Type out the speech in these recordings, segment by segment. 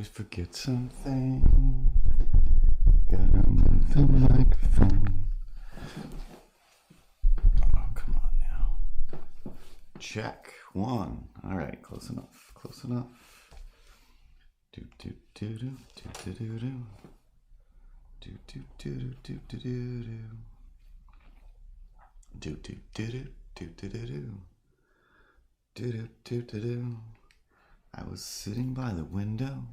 always forget something. Gotta move the microphone. Oh, come on now. Check. One. All right, close enough. Close enough. Do do do do do do do do. Do do do do do do do. Do do do do do do do do. Do do do do do. I was sitting by the window,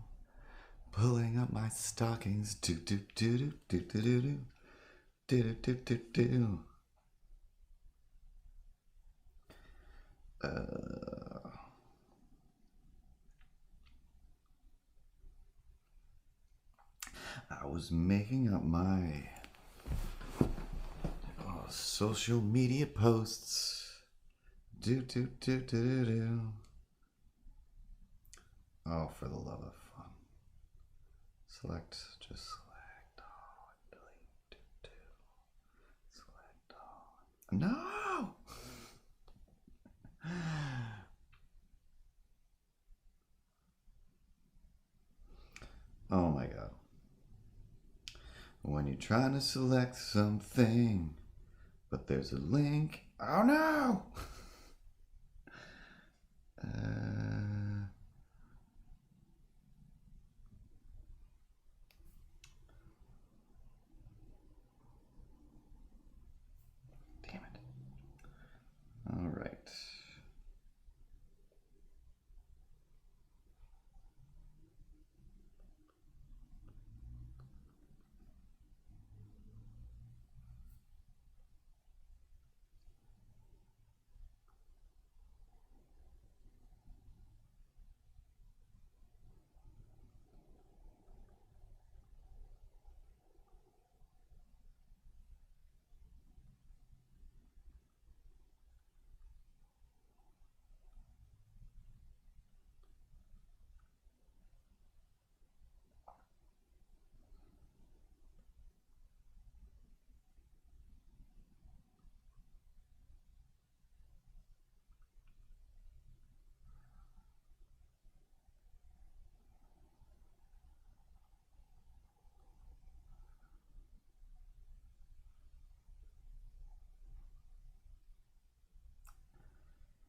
pulling up my stockings. Do do do do do do do do. Do do do do do. I was making up my social media posts. Do do do do do. Oh, for the love of fun. Select, just select all and delete. Do do. Select all. No! Oh my god. When you're trying to select something, but there's a link. Oh no! Damn it. All right.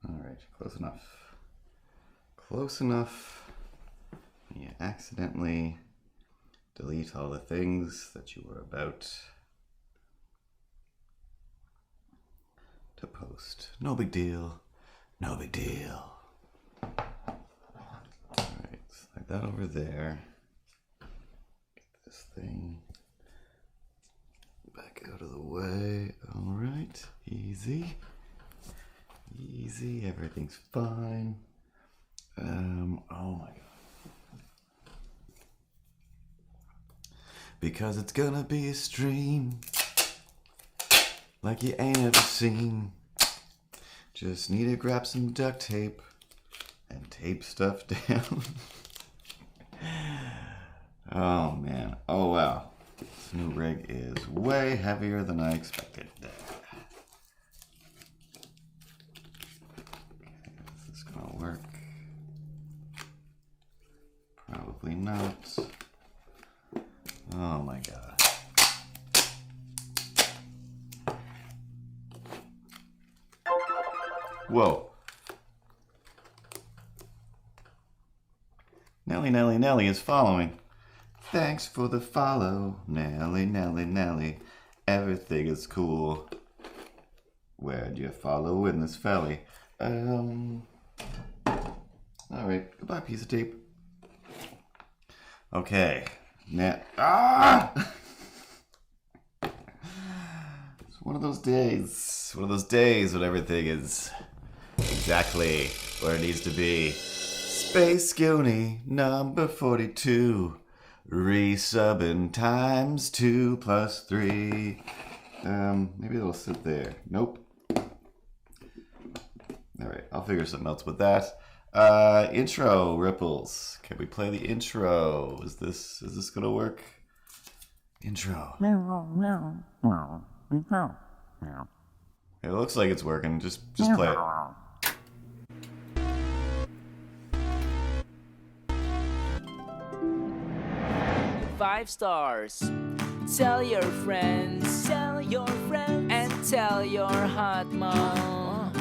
All right, close enough. Close enough. You accidentally delete all the things that you were about to post. No big deal. No big deal. All right, slide that over there. Get this thing back out of the way. All right, easy. Easy, everything's fine. Oh my god. Because it's gonna be a stream like you ain't ever seen. Just need to grab some duct tape and tape stuff down. Oh man. Oh wow. This new rig is way heavier than I expected. Work. Probably not. Oh my god. Whoa. Nelly is following. Thanks for the follow. Nelly. Everything is cool. Where'd you follow in this felly? Alright, goodbye, piece of tape. Okay. Now, It's one of those days. One of those days when everything is exactly where it needs to be. Space Goonie, number 42. Resubbing times 2 plus 3. Maybe it'll sit there. Nope. Alright, I'll figure something else with that. Intro Ripples. Can we play the intro? Is this gonna work? Intro. It looks like it's working. Just play it. 5 stars. Tell your friends, and tell your hot mom.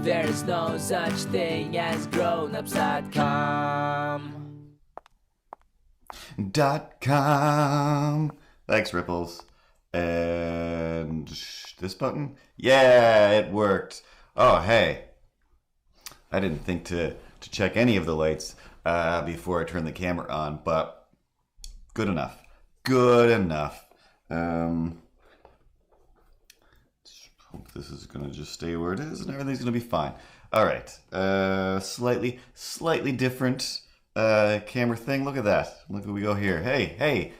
There's no such thing as grownups.com. .com. Thanks, Ripples. And this button? Yeah, it worked. Oh, hey. I didn't think to check any of the lights before I turned the camera on, but good enough. Good enough. Hope this is going to just stay where it is and everything's going to be fine. All right. Slightly different camera thing. Look at that. Look where we go here. Hey.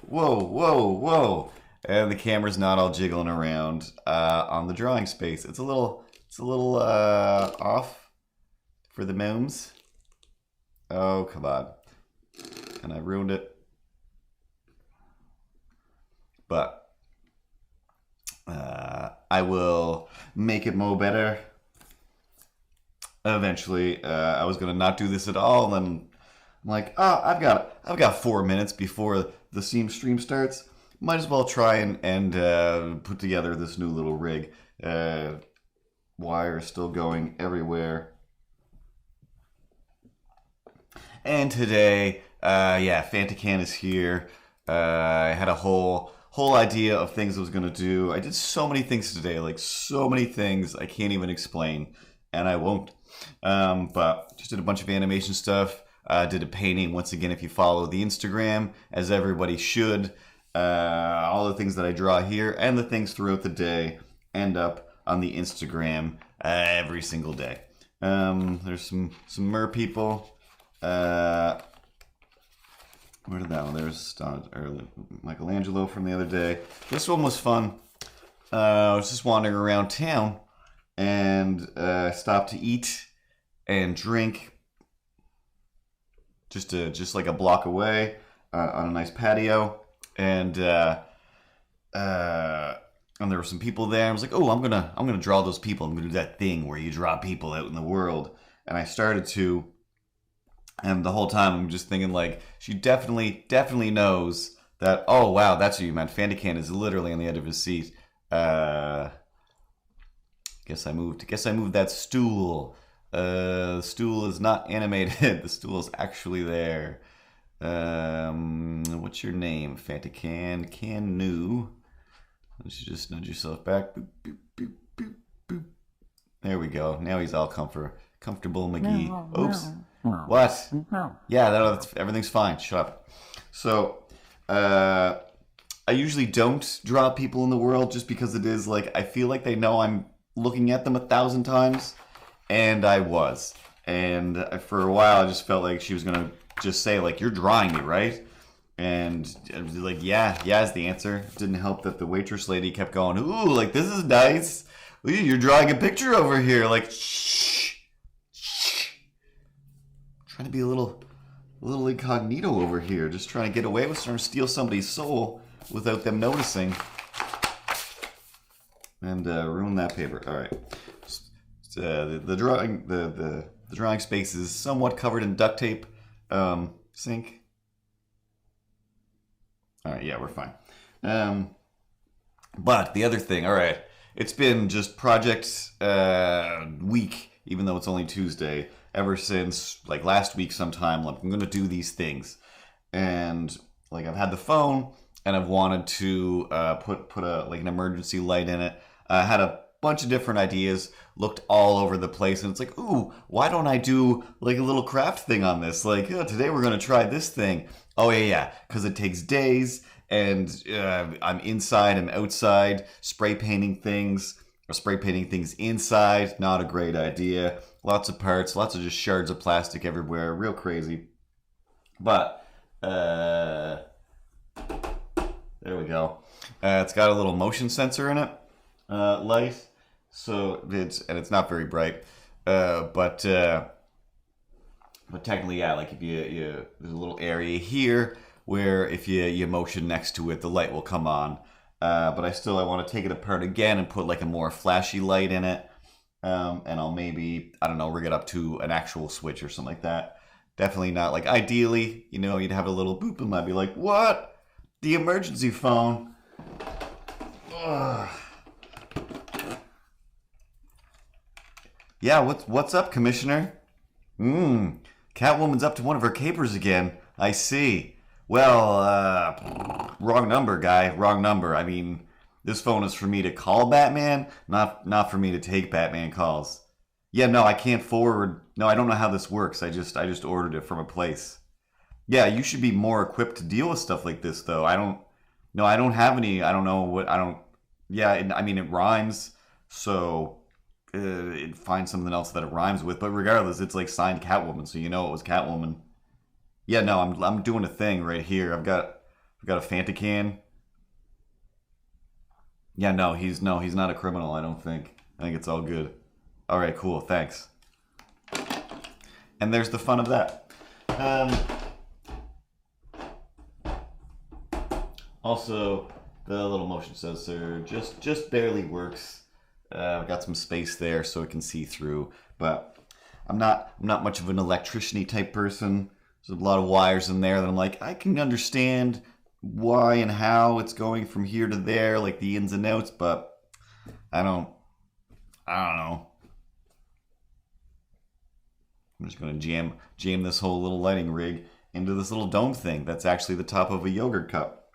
Whoa. And the camera's not all jiggling around on the drawing space. It's a little off for the gnomes. Oh, come on. And I ruined it. But I will make it more better eventually. I was gonna not do this at all, and then I'm like, oh, I've got 4 minutes before the stream starts. Might as well try and put together this new little rig. Wire is still going everywhere. And today, Fantacan is here. I had a whole idea of things I was going to do. I did so many things today, like so many things I can't even explain, and I won't. But just did a bunch of animation stuff. Did a painting, once again, if you follow the Instagram, as everybody should. All the things that I draw here and the things throughout the day end up on the Instagram every single day. There's some mer people. Where did that one? There's Michelangelo from the other day. This one was fun. I was just wandering around town and stopped to eat and drink just like a block away on a nice patio. And there were some people there. I was like, oh, I'm gonna draw those people. I'm gonna do that thing where you draw people out in the world. And I started to. And the whole time I'm just thinking, like, she definitely knows that, oh, wow, that's what you meant. Fantacan is literally on the edge of his seat. Guess I moved that stool. The stool is not animated. The stool is actually there. What's your name? Fantacan. Canu. You should just nudge yourself back. Boop, boop, boop, boop, boop. There we go. Now he's all comfortable McGee. Oops. What? Yeah, everything's fine. Shut up. So, I usually don't draw people in the world just because it is like, I feel like they know I'm looking at them 1,000 times, and I was. And for a while, I just felt like she was going to just say, like, you're drawing me, right? And I was like, yeah is the answer. Didn't help that the waitress lady kept going, ooh, like, this is nice. Ooh, you're drawing a picture over here. Like, shh. Trying to be a little incognito over here, just trying to get away with trying to steal somebody's soul without them noticing, and ruin that paper. All right, the drawing space is somewhat covered in duct tape. Sink. All right, yeah, we're fine. But the other thing, all right, it's been just project week, even though it's only Tuesday. Ever since like last week sometime, like, I'm going to do these things. And like I've had the phone and I've wanted to put an emergency light in it. I had a bunch of different ideas, looked all over the place, and it's like, ooh, why don't I do like a little craft thing on this? Like, oh, today we're going to try this thing. Oh, yeah, because it takes days, and I'm inside, I'm outside, spray painting things inside, not a great idea. Lots of parts, lots of just shards of plastic everywhere, real crazy. But, there we go. It's got a little motion sensor in it, light, so it's not very bright, but technically, yeah, like if you there's a little area here where if you motion next to it, the light will come on. But I want to take it apart again and put like a more flashy light in it. And I'll maybe, I don't know, rig it up to an actual switch or something like that Definitely not. Like, ideally, you'd have a little boop and I'd be like, what? The emergency phone. Ugh. Yeah, what's up, Commissioner? Catwoman's up to one of her capers again. I see. Well, wrong number, guy. Wrong number. I mean, this phone is for me to call Batman, not for me to take Batman calls. Yeah, no, I can't forward. No, I don't know how this works. I just ordered it from a place. Yeah, you should be more equipped to deal with stuff like this, though. I don't. No, I don't have any. I don't know what. I don't. Yeah, I mean, it rhymes, so it finds something else that it rhymes with. But regardless, it's like signed Catwoman, so you know it was Catwoman. Yeah, no, I'm doing a thing right here. I've got a Fanta can. Yeah, no, he's not a criminal. I don't think. I think it's all good. All right, cool. Thanks. And there's the fun of that. Also, the little motion sensor just barely works. I've got some space there so it can see through, but I'm not much of an electrician-y type person. There's a lot of wires in there that I'm like, I can understand why and how it's going from here to there, like the ins and outs, but I don't know. I'm just gonna jam this whole little lighting rig into this little dome thing that's actually the top of a yogurt cup.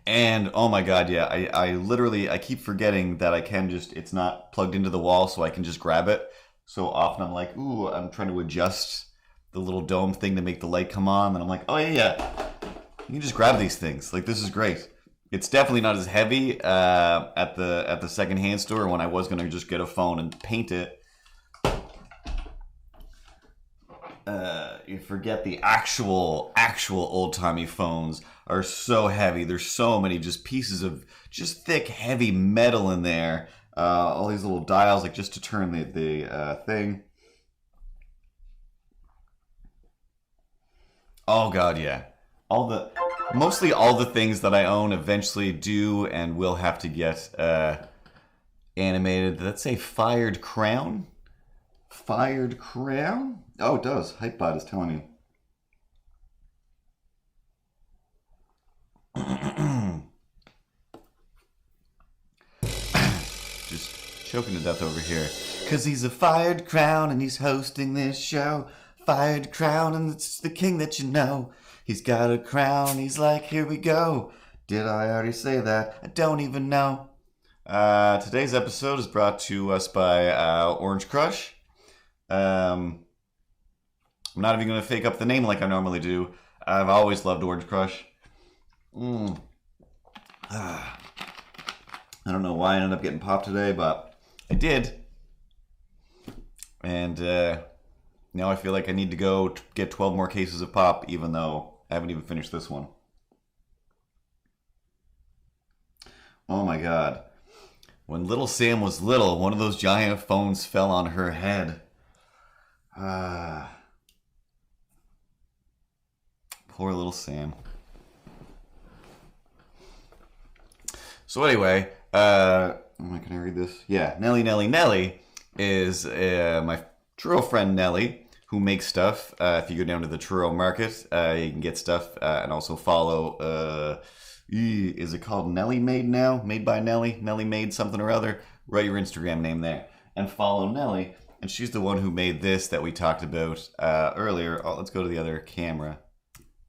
And oh my god, yeah, I literally I keep forgetting that I can it's not plugged into the wall, so I can just grab it. So often I'm like, ooh, I'm trying to adjust the little dome thing to make the light come on, and I'm like, oh yeah, you can just grab these things. Like, this is great. It's definitely not as heavy at the secondhand store when I was gonna just get a phone and paint it. You forget the actual old-timey phones are so heavy. There's so many just pieces of just thick, heavy metal in there. All these little dials, like just to turn the thing. Oh god, yeah. Mostly all the things that I own eventually do and will have to get animated. Let's say Fired Crown. Fired Crown? Oh, it does. Hypebot is telling me. Just choking to death over here. 'Cause he's a fired crown and he's hosting this show. Fired crown and it's the king that you know. He's got a crown, he's like, here we go. Did I already say that? I don't even know. Today's episode is brought to us by Orange Crush. I'm not even going to fake up the name like I normally do. I've always loved Orange Crush. I don't know why I ended up getting popped today, but I did. And now I feel like I need to go get 12 more cases of pop, even though I haven't even finished this one. Oh my god. When little Sam was little, one of those giant phones fell on her head. Poor little Sam. So anyway, can I read this? Yeah, Nelly is my Truro friend Nelly, who makes stuff. If you go down to the Truro market, you can get stuff and also follow. Is it called Nelly Made now? Made by Nelly? Nelly Made something or other? Write your Instagram name there and follow Nelly. And she's the one who made this that we talked about earlier. Oh, let's go to the other camera.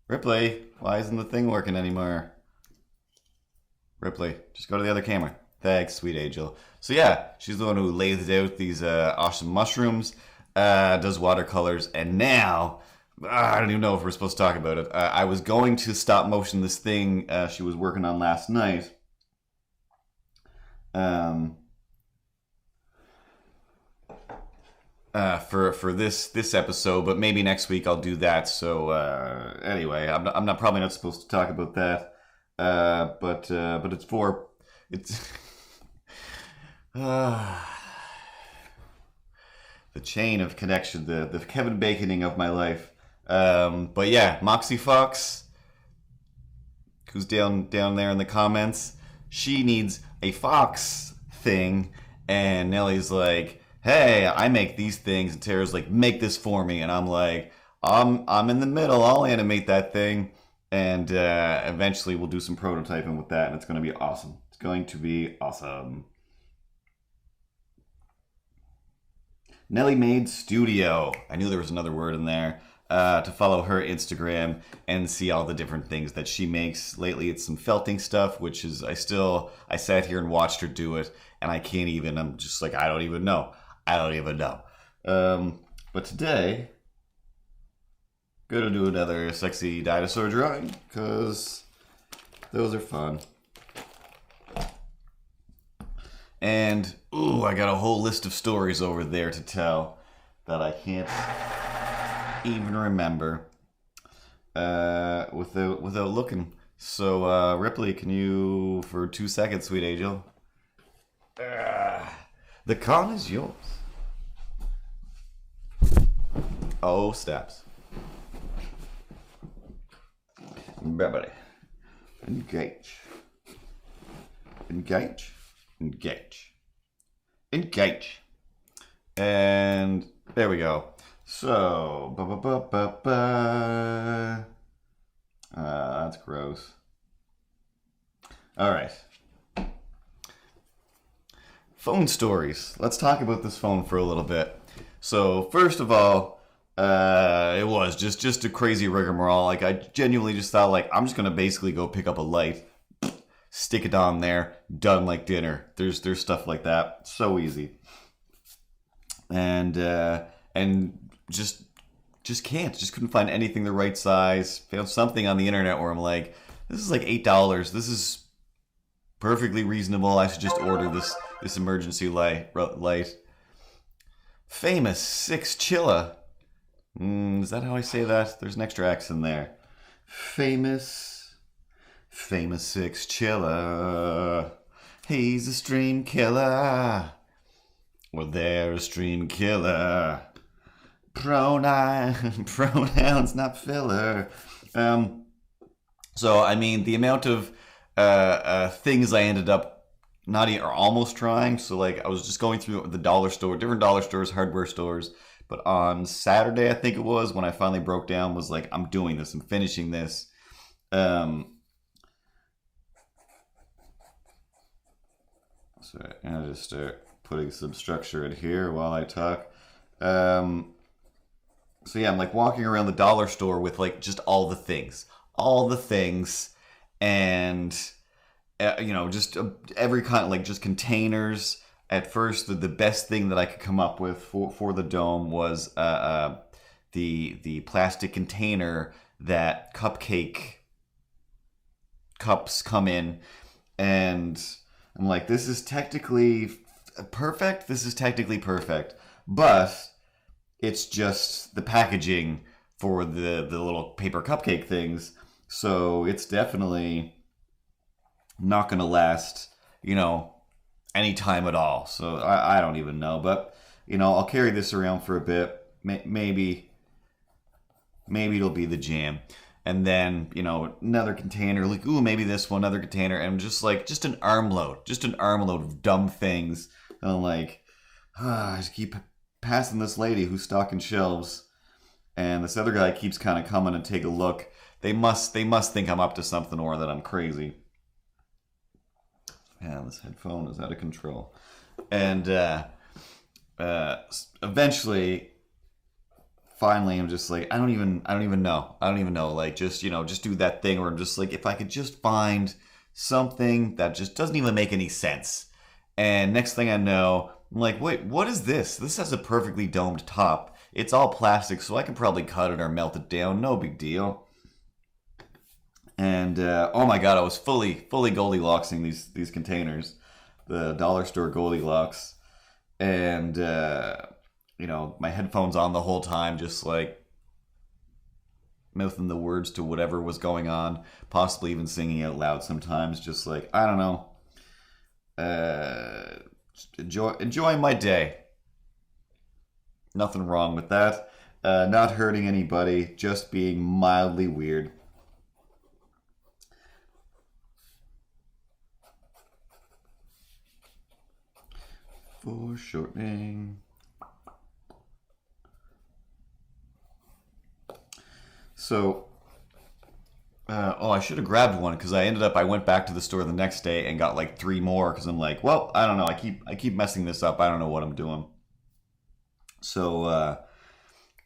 Ripley, why isn't the thing working anymore? Ripley, just go to the other camera. Thanks, sweet angel. So yeah, she's the one who lays out these awesome mushrooms, does watercolors, and now, I don't even know if we're supposed to talk about it. I was going to stop motion this thing she was working on last night. For this episode, but maybe next week I'll do that. So anyway, I'm probably not supposed to talk about that. But it's the chain of connection, the Kevin Baconing of my life. But yeah, Moxie Fox, who's down there in the comments, she needs a fox thing, and Nelly's like, hey, I make these things, and Tara's like, make this for me, and I'm like, I'm in the middle. I'll animate that thing, and eventually we'll do some prototyping with that, and it's going to be awesome. It's going to be awesome. Nelly Made Studio. I knew there was another word in there. To follow her Instagram and see all the different things that she makes. Lately, it's some felting stuff, which is I sat here and watched her do it, and I can't even. I'm just like I don't even know. But today, gonna do another sexy dinosaur drawing because those are fun. And ooh, I got a whole list of stories over there to tell that I can't even remember without looking. So Ripley, can you for 2 seconds, sweet angel? The con is yours. Oh, steps. Everybody, engage. Engage. Engage. Engage. And there we go. So, that's gross. All right. Phone stories. Let's talk about this phone for a little bit. So, first of all, it was just a crazy rigmarole. Like, I genuinely just thought, like, I'm just gonna basically go pick up a light, stick it on there, done like dinner. There's stuff like that. So easy. And just couldn't find anything the right size. Found something on the internet where I'm like, this is like $8. This is perfectly reasonable. I should just order this emergency light. Famous 6 Chilla. Is that how I say that? There's an extra X in there. Famous 6 Chilla. He's a stream killer. Well, they're a stream killer. Pronouns, not filler. So, I mean, the amount of things I ended up not or almost trying. So, like, I was just going through the dollar store, different dollar stores, hardware stores. But on Saturday, I think it was, when I finally broke down, was like, I'm doing this. I'm finishing this. So I'll just start putting some structure in here while I talk. So yeah, I'm like walking around the dollar store with like just all the things, and just every kind, like just containers. At first, the best thing that I could come up with for the dome was the plastic container that cupcake cups come in, and I'm like, this is technically perfect. But it's just the packaging for the little paper cupcake things. So it's definitely not going to last, any time at all. So I don't even know. But, I'll carry this around for a bit. Maybe it'll be the jam. And then, another container, like, ooh, maybe this one, another container. And just an armload of dumb things. And I'm like, I just keep passing this lady who's stocking shelves. And this other guy keeps kind of coming and take a look. They must think I'm up to something or that I'm crazy. Yeah, this headphone is out of control. And eventually, finally, I'm just like, I don't even know. Like, just do that thing where I'm just like, if I could just find something that just doesn't even make any sense. And next thing I know, I'm like, wait, what is this? This has a perfectly domed top. It's all plastic, so I can probably cut it or melt it down. No big deal. And oh my god, I was fully Goldilocksing these containers, the dollar store Goldilocks, and my headphones on the whole time, just like mouthing the words to whatever was going on, possibly even singing out loud sometimes, just like, I don't know, enjoying my day. Nothing wrong with that. Not hurting anybody, just being mildly weird. Foreshortening. So, I should have grabbed one because I went back to the store the next day and got like 3 more because I'm like, well, I don't know. I keep messing this up. I don't know what I'm doing. So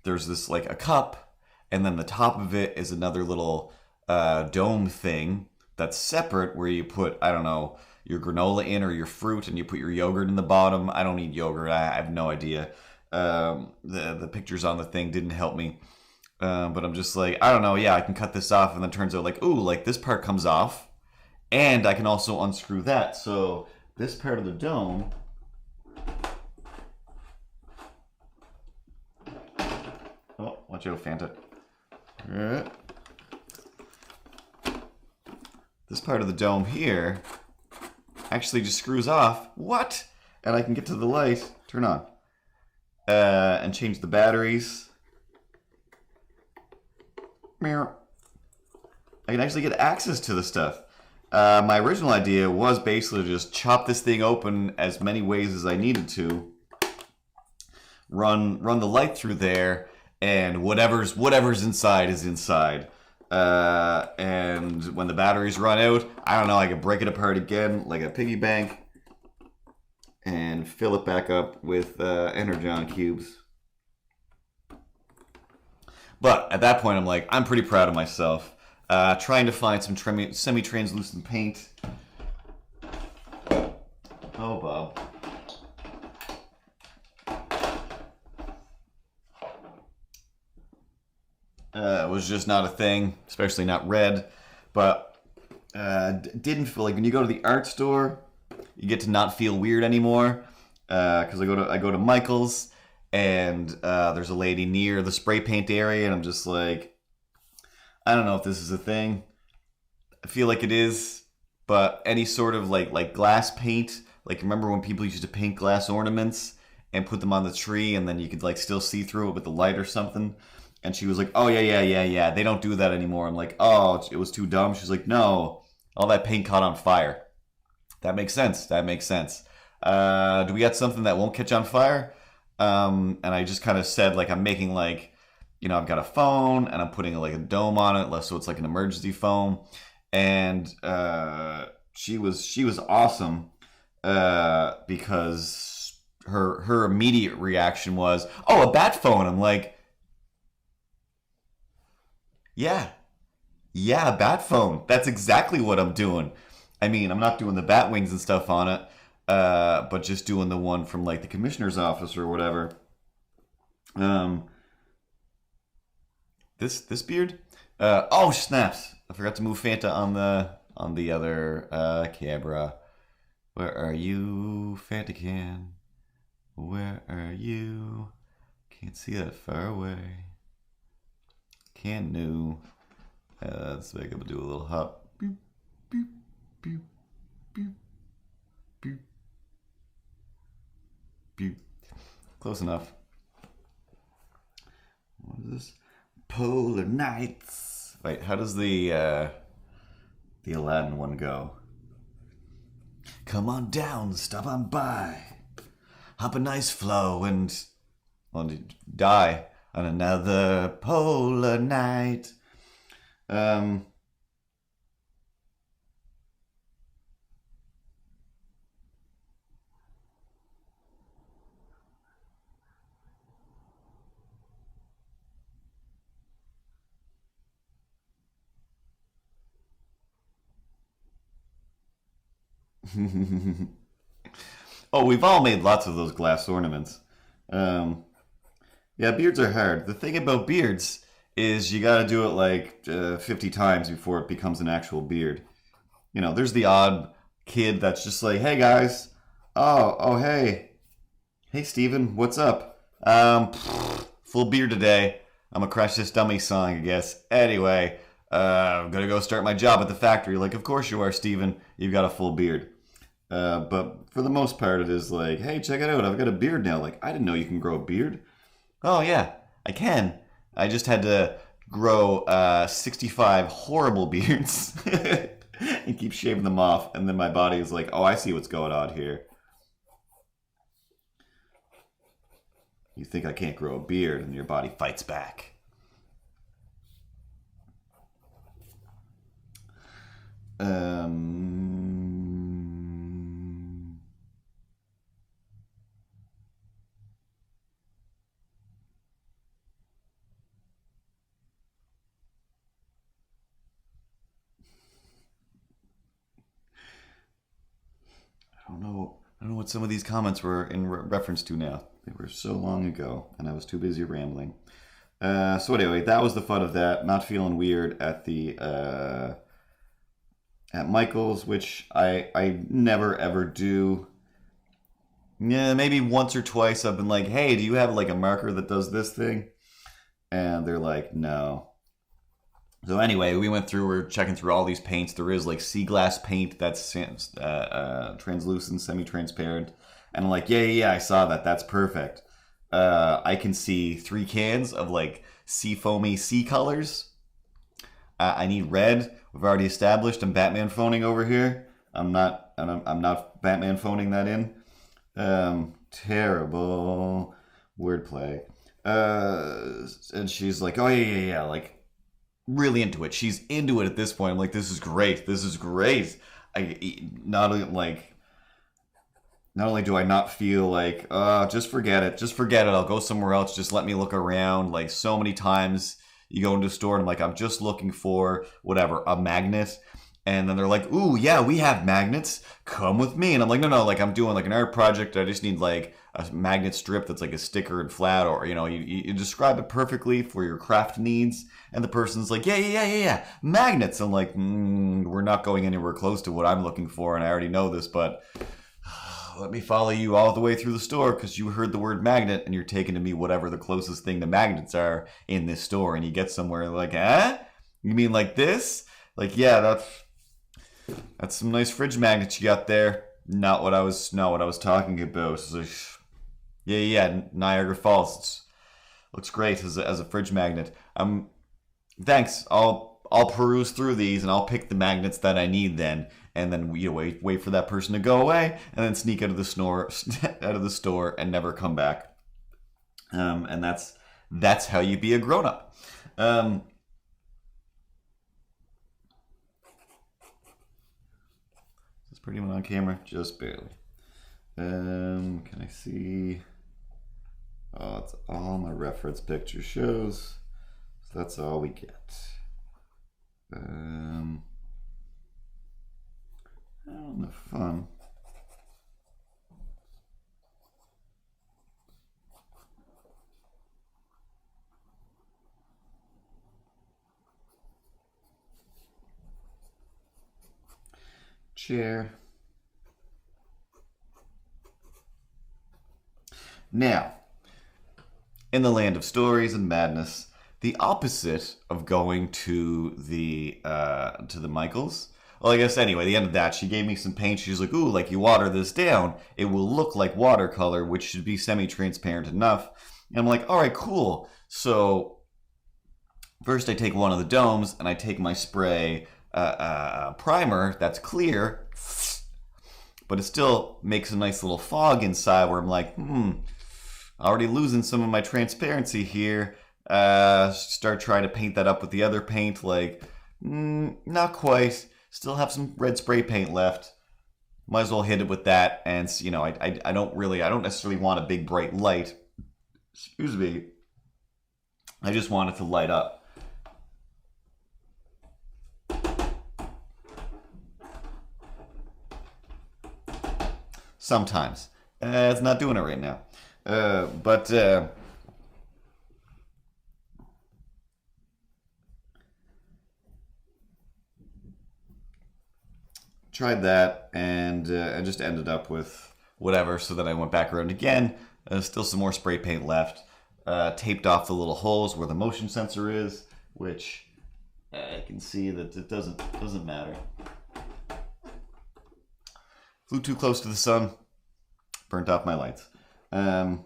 there's this like a cup, and then the top of it is another little dome thing that's separate where you put, I don't know, your granola in or your fruit, and you put your yogurt in the bottom. I don't eat yogurt. I have no idea. The pictures on the thing didn't help me. But I'm just like, I don't know, yeah, I can cut this off, and then it turns out like, ooh, like this part comes off, and I can also unscrew that. So this part of the dome, oh, watch out, Fanta. This part of the dome here actually just screws off. What? And I can get to the light, turn on, and change the batteries. I can actually get access to the stuff. My original idea was basically to just chop this thing open as many ways as I needed to, run the light through there, and whatever's inside is inside. And when the batteries run out, I don't know, I can break it apart again like a piggy bank and fill it back up with Energon cubes. But at that point, I'm like, I'm pretty proud of myself. Trying to find some semi-translucent paint. Oh, Bob. It was just not a thing, especially not red. But didn't feel like when you go to the art store, you get to not feel weird anymore. Because I go to Michael's. And there's a lady near the spray paint area, and I'm just like, I don't know if this is a thing. I feel like it is, but any sort of like glass paint, like remember when people used to paint glass ornaments and put them on the tree, and then you could like still see through it with the light or something? And she was like, oh yeah, they don't do that anymore. I'm like, oh, it was too dumb. She's like, no, all that paint caught on fire. That makes sense. Do we got something that won't catch on fire? And I just kind of said, like, I'm making, like, you know, I've got a phone, and I'm putting, like, a dome on it, so it's, like, an emergency phone. And she was awesome because her immediate reaction was, oh, a bat phone. I'm like, yeah, a bat phone. That's exactly what I'm doing. I mean, I'm not doing the bat wings and stuff on it. But just doing the one from like the commissioner's office or whatever. This beard? Oh snaps! I forgot to move Fanta on the other camera. Where are you, Fanta can? Where are you? Can't see that far away. Can new. Let's make him do a little hop. Boop, boop, boop, boop, boop. Close enough. What is this? Polar Nights. Wait, how does the Aladdin one go? Come on down, stop on by. Hop a nice flow and die on another polar night. Oh, we've all made lots of those glass ornaments. Yeah, beards are hard. The thing about beards is you gotta do it like 50 times before it becomes an actual beard. You know, there's the odd kid that's just like, hey guys, hey Steven, what's up? Full beard today. I'm gonna crush this dummy song, I guess. Anyway, I'm gonna go start my job at the factory. Like, of course you are, Steven. You've got a full beard. But for the most part, it is like, hey, check it out. I've got a beard now. Like, I didn't know you can grow a beard. Oh, yeah, I can. I just had to grow 65 horrible beards and keep shaving them off. And then my body is like, oh, I see what's going on here. You think I can't grow a beard, and your body fights back. I don't know what some of these comments were in reference to now. They were so long ago, and I was too busy rambling. So anyway, that was the fun of that. Not feeling weird at the at Michael's, which I never ever do. Yeah, maybe once or twice I've been like, hey, do you have like a marker that does this thing? And they're like, no. So anyway, we're checking through all these paints. There is like sea glass paint that's translucent, semi-transparent. And I'm like, yeah, I saw that. That's perfect. I can see 3 cans of like sea foamy sea colors. I need red. We've already established I'm Batman phoning over here. I'm not Batman phoning that in. Terrible wordplay. And she's like, oh yeah, like really into it. She's into it at this point. I'm like, this is great. Not only do I not feel like, just forget it. I'll go somewhere else. Just let me look around. Like so many times you go into a store and I'm like, I'm just looking for whatever, a magnet. And then they're like, ooh, yeah, we have magnets. Come with me. And I'm like, no, like I'm doing like an art project. I just need like a magnet strip that's like a sticker and flat, or, you know, you describe it perfectly for your craft needs. And the person's like, yeah, magnets. I'm like, we're not going anywhere close to what I'm looking for. And I already know this, but let me follow you all the way through the store because you heard the word magnet and you're taking to me whatever the closest thing to magnets are in this store. And you get somewhere and like, you mean like this? Like, yeah, that's some nice fridge magnets you got there. Not what I was talking about. Like, yeah, Niagara Falls. Looks great as a fridge magnet. Thanks. I'll peruse through these and I'll pick the magnets that I need then. And then wait for that person to go away, and then sneak out of the store and never come back. And that's how you be a grown up. Is pretty much on camera, just barely. Can I see? Oh, it's all my reference picture shows. So that's all we get. The fun. Chair. Now, in the land of stories and madness, the opposite of going to the Michaels. Well, I guess anyway, the end of that, she gave me some paint. She's like, ooh, like you water this down, it will look like watercolor, which should be semi-transparent enough. And I'm like, all right, cool. So first I take one of the domes and I take my spray primer that's clear, but it still makes a nice little fog inside where I'm like, already losing some of my transparency here. Start trying to paint that up with the other paint, like, not quite. Still have some red spray paint left. Might as well hit it with that. And, you know, I don't necessarily want a big bright light. Excuse me. I just want it to light up. Sometimes. It's not doing it right now. But tried that and I just ended up with whatever. So then I went back around again. Still some more spray paint left. Taped off the little holes where the motion sensor is, which I can see that it doesn't matter. Flew too close to the sun. Burnt off my lights. I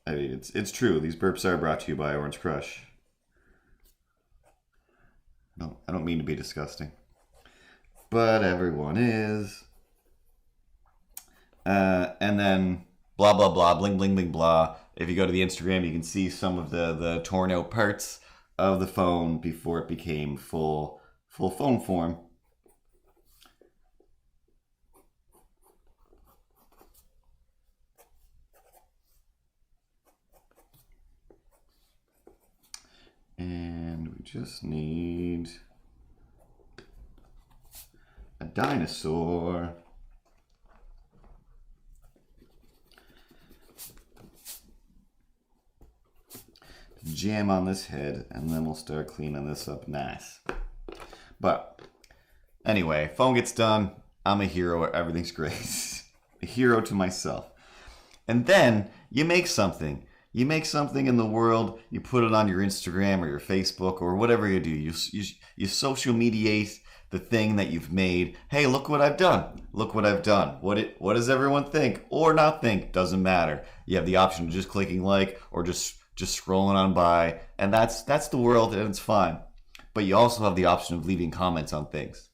mean, it's true. These burps are brought to you by Orange Crush. No, I don't mean to be disgusting. But everyone is. And then blah, blah, blah, bling, bling, bling, blah. If you go to the Instagram, you can see some of the torn out parts. of the phone before it became full phone form. And we just need a dinosaur. Jam on this head, and then we'll start cleaning this up nice. But anyway, phone gets done. I'm a hero. Everything's great. A hero to myself. And then you make something. You make something in the world. You put it on your Instagram or your Facebook or whatever you do. You social mediate the thing that you've made. Hey, look what I've done. Look what I've done. What does everyone think or not think? Doesn't matter. You have the option of just clicking like or just scrolling on by, and that's the world, and it's fine. But you also have the option of leaving comments on things.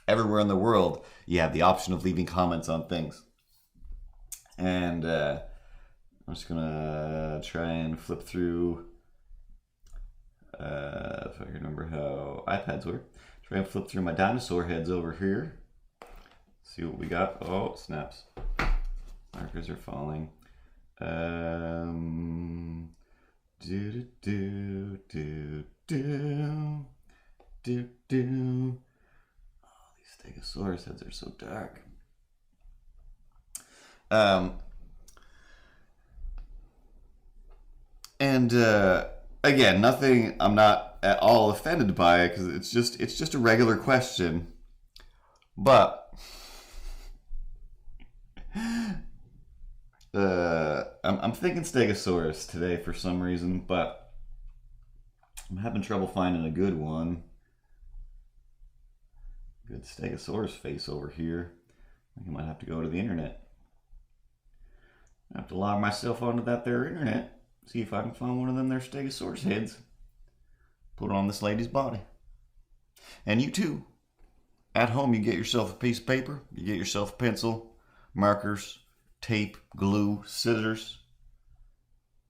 Everywhere in the world, you have the option of leaving comments on things. And I'm just gonna try and flip through. If I can remember how iPads work, try and flip through my dinosaur heads over here. See what we got. Oh, snaps! Markers are falling. Do do do do do do. Oh, these Stegosaurus heads are so dark. And again, nothing. I'm not at all offended by it because it's just a regular question. But I'm thinking Stegosaurus today for some reason, but I'm having trouble finding a good one. Good Stegosaurus face over here. I think I might have to go to the internet. I have to log myself onto that there internet. See if I can find one of them there Stegosaurus heads. Put it on this lady's body. And you too. At home, you get yourself a piece of paper. You get yourself a pencil, markers, tape, glue, scissors,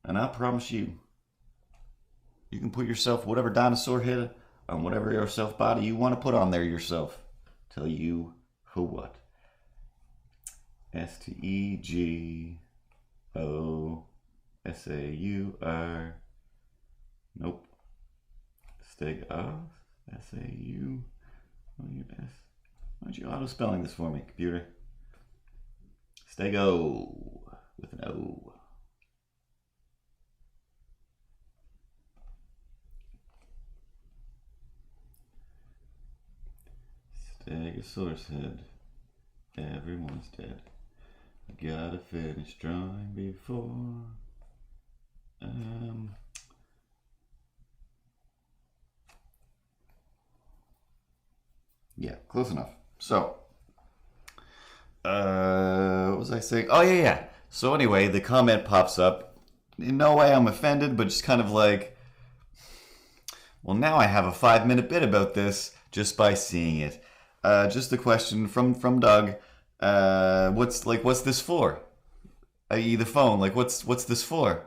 and I promise you, you can put yourself whatever dinosaur head on whatever yourself body you want to put on there yourself. Tell you who what. Stegosaur. Nope. Stegosaurus. Why don't you auto spelling this for me, computer? Stego with an O. Stegosaurus head. Everyone's dead. I gotta finish drawing before. Yeah, close enough. So, what was I saying? Oh, yeah. So anyway, the comment pops up. In no way I'm offended, but just kind of like, well, now I have a 5-minute bit about this just by seeing it. Just a question from Doug. What's this for? I.e. the phone. Like, what's this for?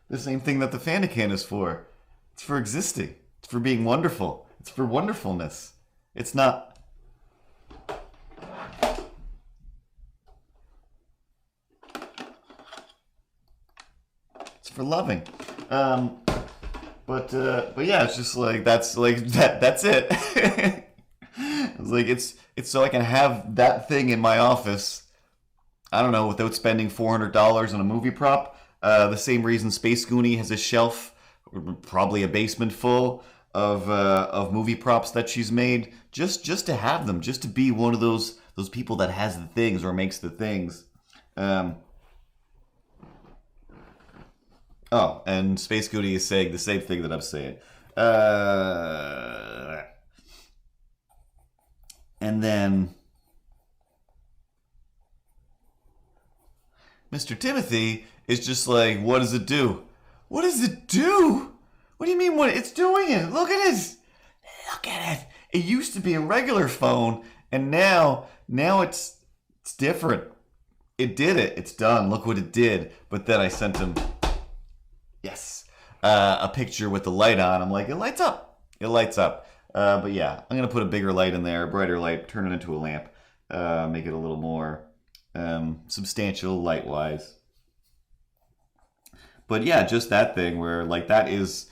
The same thing that the Fanican is for. It's for existing. It's for being wonderful. It's for wonderfulness. It's not... It's for loving. But yeah, it's just like that's it. It's like it's so I can have that thing in my office. I don't know, without spending $400 on a movie prop. The same reason Space Goonie has a shelf, probably a basement full of movie props that she's made, just to have them, just to be one of those people that has the things or makes the things. Oh, and Space Goonie is saying the same thing that I'm saying. And then Mr. Timothy is just like, what does it do? What does it do? What do you mean what it's doing it? Look at it. Look at it. It used to be a regular phone, and now it's different. it did it. It's done. Look what it did. But then I sent him, yes, a picture with the light on. I'm like, it lights up. It lights up. But yeah, I'm going to put a bigger light in there, a brighter light, turn it into a lamp, make it a little more substantial light-wise. But yeah, just that thing where like that is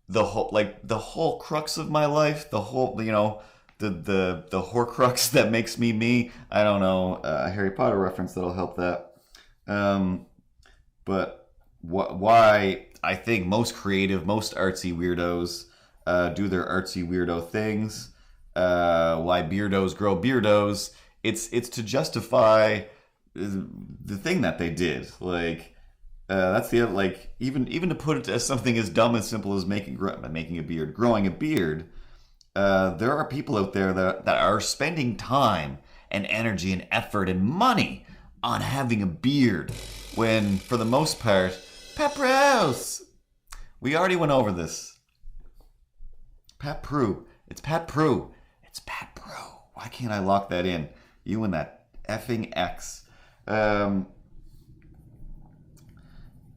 the whole crux of my life, the whole, the Horcrux that makes me me. I don't know, a Harry Potter reference that'll help that. But why I think most creative, most artsy weirdos do their artsy weirdo things. Why beardos grow beardos. It's to justify the thing that they did. Like that's the like even to put it as something as dumb and simple as making a beard, growing a beard. There are people out there that are spending time and energy and effort and money on having a beard, when for the most part, Pat Prowse. We already went over this. Pat Prue. It's Pat Prue. It's Pat Prue. Why can't I lock that in? You and that effing X. But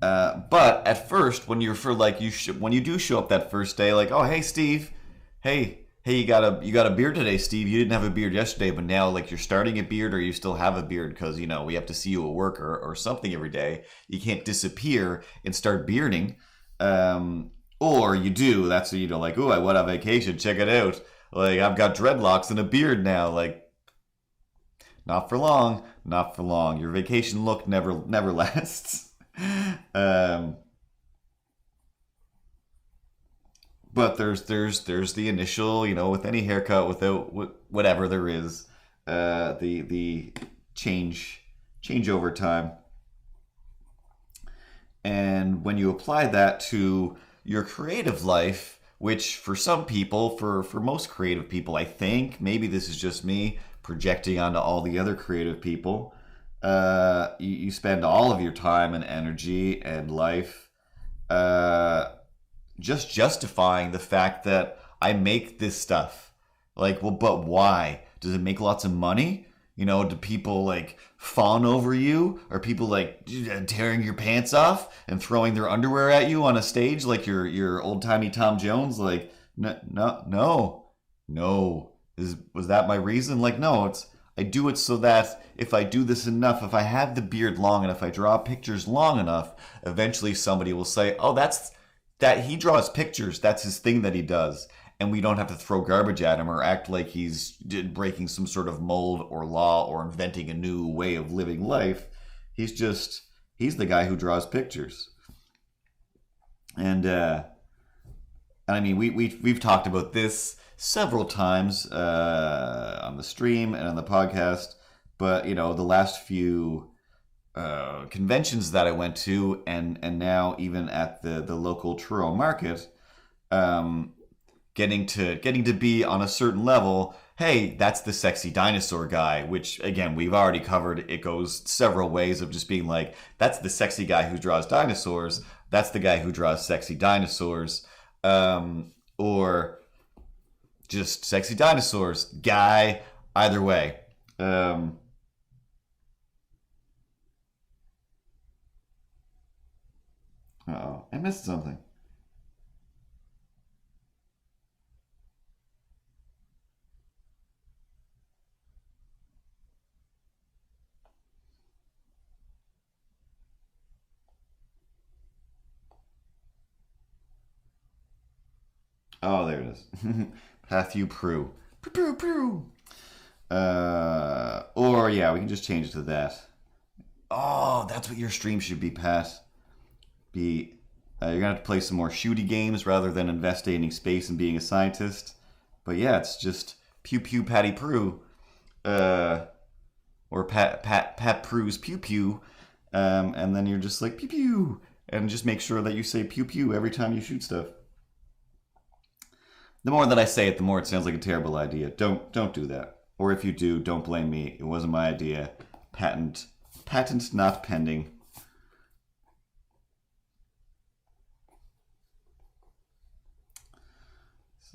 at first, when you're when you do show up that first day, like, oh hey Steve, hey you got a beard today, Steve. You didn't have a beard yesterday, but now like you're starting a beard, or you still have a beard because we have to see you at work or something every day. You can't disappear and start bearding, or you do. That's like, oh, I went on vacation. Check it out. Like I've got dreadlocks and a beard now. Like. Not for long. Not for long. Your vacation look never lasts. But there's the initial, with any haircut, without whatever there is, the change over time. And when you apply that to your creative life, which for some people, for most creative people, I think, maybe this is just me projecting onto all the other creative people, you spend all of your time and energy and life just justifying the fact that I make this stuff. Like, well, but why? Does it make lots of money? Do people like fawn over you? Are people like tearing your pants off and throwing their underwear at you on a stage like you're old timey Tom Jones? Like, no. Was that my reason? Like, no. I do it so that if I do this enough, if I have the beard long enough, I draw pictures long enough, eventually somebody will say, oh, that he draws pictures. That's his thing that he does. And we don't have to throw garbage at him or act like he's breaking some sort of mold or law or inventing a new way of living life. He's the guy who draws pictures. And I mean, we've talked about this several times on the stream and on the podcast. But, the last few conventions that I went to, and now even at the local Truro market, getting to be on a certain level. Hey, that's the sexy dinosaur guy, which again we've already covered. It goes several ways of just being like, that's the sexy guy who draws dinosaurs. That's the guy who draws sexy dinosaurs, or just sexy dinosaurs guy. Either way. Uh-oh, I missed something. Oh, there it is. Matthew Prue. Prue. Or yeah, we can just change it to that. Oh, that's what your stream should be, Pat. You're gonna have to play some more shooty games rather than investigating space and being a scientist. But yeah, it's just Pew Pew Patty Prue, or Pat Prue's Pew Pew, and then you're just like pew pew, and just make sure that you say pew pew every time you shoot stuff. The more that I say it, the more it sounds like a terrible idea. Don't do that. Or if you do, don't blame me. It wasn't my idea. Patent not pending.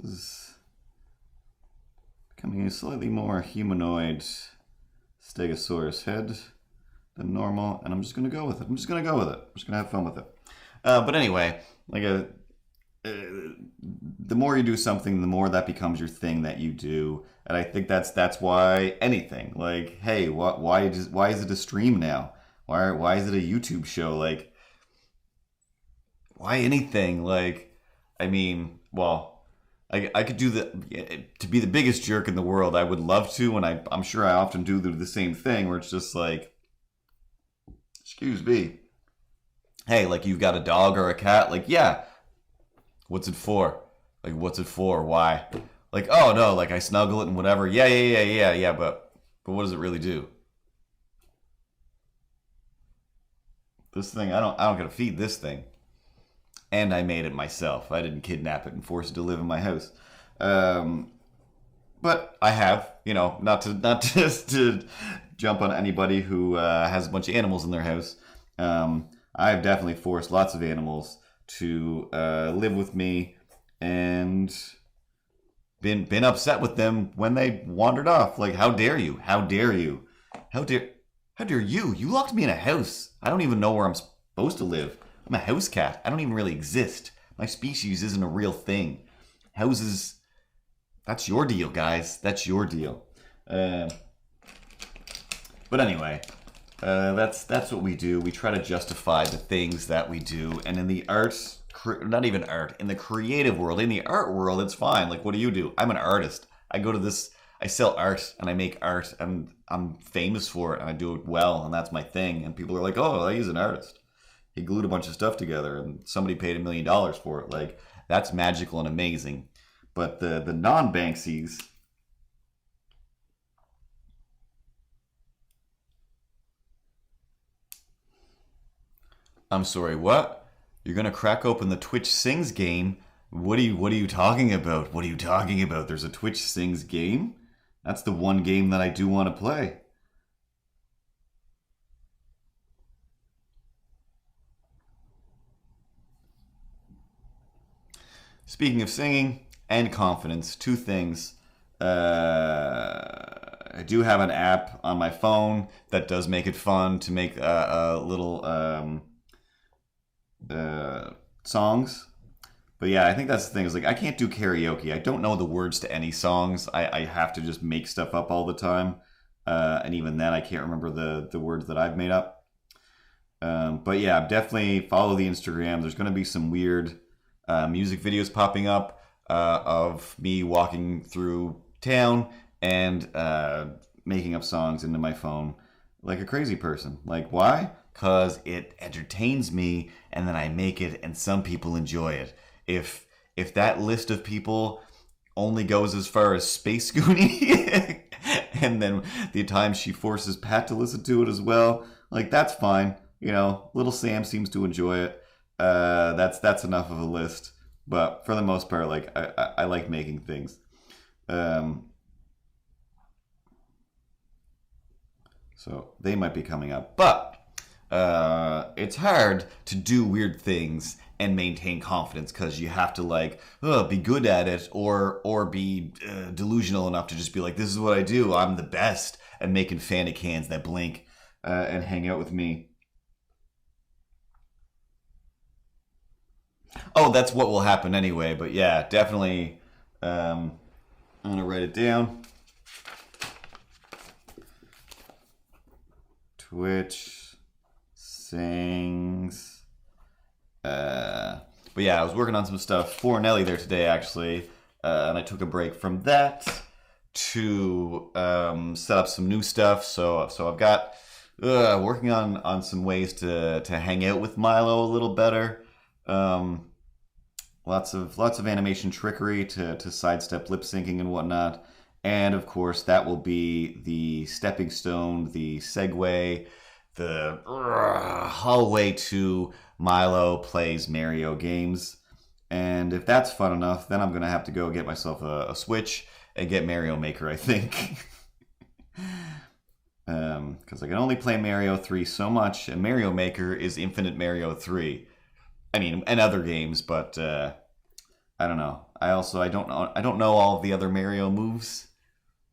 This is becoming a slightly more humanoid Stegosaurus head. than normal, and I'm just gonna go with it. I'm just gonna have fun with it. But anyway, the more you do something, the more that becomes your thing that you do, and I think that's why anything like, hey, why is it a stream now? Why is it a YouTube show? Like, why anything? Like, I mean, well, I could do to be the biggest jerk in the world. I would love to, and I'm sure I often do the same thing where it's just like, excuse me, hey, like you've got a dog or a cat, like yeah. What's it for? Like, what's it for? Why? Like, oh no, like I snuggle it and whatever. Yeah. But what does it really do? This thing, I don't gotta feed this thing. And I made it myself. I didn't kidnap it and force it to live in my house. But I have, not just to jump on anybody who has a bunch of animals in their house. I've definitely forced lots of animals to live with me and been upset with them when they wandered off. Like, how dare you? How dare you? How dare you? You locked me in a house. I don't even know where I'm supposed to live. I'm a house cat. I don't even really exist. My species isn't a real thing. Houses, that's your deal, guys. That's your deal. But anyway, that's what we do. We try to justify the things that we do. And in the arts, not even art, in the creative world, in the art world, it's fine. Like, what do? I'm an artist. I sell art and I make art and I'm famous for it and I do it well and that's my thing. And people are like, oh, he's an artist. He glued a bunch of stuff together and somebody paid $1 million for it. Like, that's magical and amazing. But the non-Banksies, I'm sorry, what? You're gonna crack open the Twitch Sings game? What are you talking about? What are you talking about? There's a Twitch Sings game? That's the one game that I do want to play. Speaking of singing and confidence, two things. I do have an app on my phone that does make it fun to make little songs. But yeah, I think that's the thing. Is like, I can't do karaoke. I don't know the words to any songs. I have to just make stuff up all the time. And even then, I can't remember the words that I've made up. But yeah, definitely follow the Instagram. There's going to be some weird music videos popping up of me walking through town and making up songs into my phone like a crazy person. Like, why? Because it entertains me and then I make it and some people enjoy it. If that list of people only goes as far as Space Goonie and then the time she forces Pat to listen to it as well, like, that's fine. Little Sam seems to enjoy it. That's enough of a list. But for the most part, like, I like making things. So they might be coming up. But it's hard to do weird things and maintain confidence because you have to be good at it or be delusional enough to just be like, this is what I do. I'm the best at making Fanta cans that blink and hang out with me. Oh, that's what will happen anyway. But yeah, definitely. I'm going to write it down. Twitch Sings. But yeah, I was working on some stuff for Nelly there today, actually. And I took a break from that to set up some new stuff. So I've got working on some ways to hang out with Milo a little better. Lots of animation trickery to sidestep lip syncing and whatnot. And of course, that will be the stepping stone, the segue, the hallway to Milo plays Mario games. And if that's fun enough, then I'm going to have to go get myself a Switch and get Mario Maker, I think. Because I can only play Mario 3 so much, and Mario Maker is Infinite Mario 3. I mean, and other games, but I don't know. I don't know all of the other Mario moves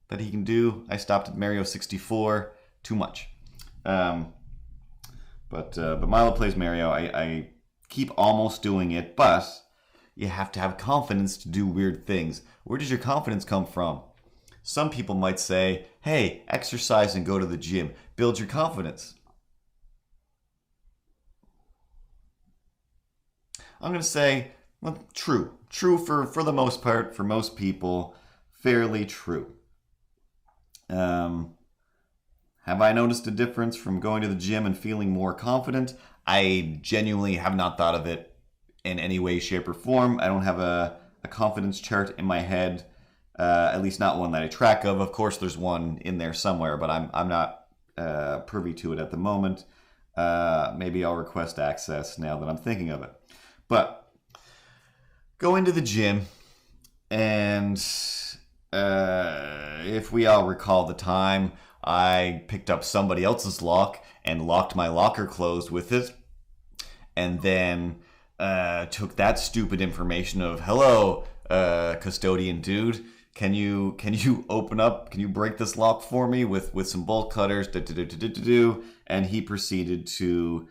that he can do. I stopped at Mario 64. Too much. But Milo Plays Mario, I keep almost doing it, but you have to have confidence to do weird things. Where does your confidence come from? Some people might say, hey, exercise and go to the gym. Build your confidence. I'm going to say, well, true. True for the most part, for most people, fairly true. Have I noticed a difference from going to the gym and feeling more confident? I genuinely have not thought of it in any way, shape, or form. I don't have a confidence chart in my head, at least not one that I track of. Of course, there's one in there somewhere, but I'm not privy to it at the moment. Maybe I'll request access now that I'm thinking of it. But going to the gym, and if we all recall the time, I picked up somebody else's lock and locked my locker closed with it, and then took that stupid information of, hello, custodian dude, can you open up, can you break this lock for me with some bolt cutters, and he proceeded to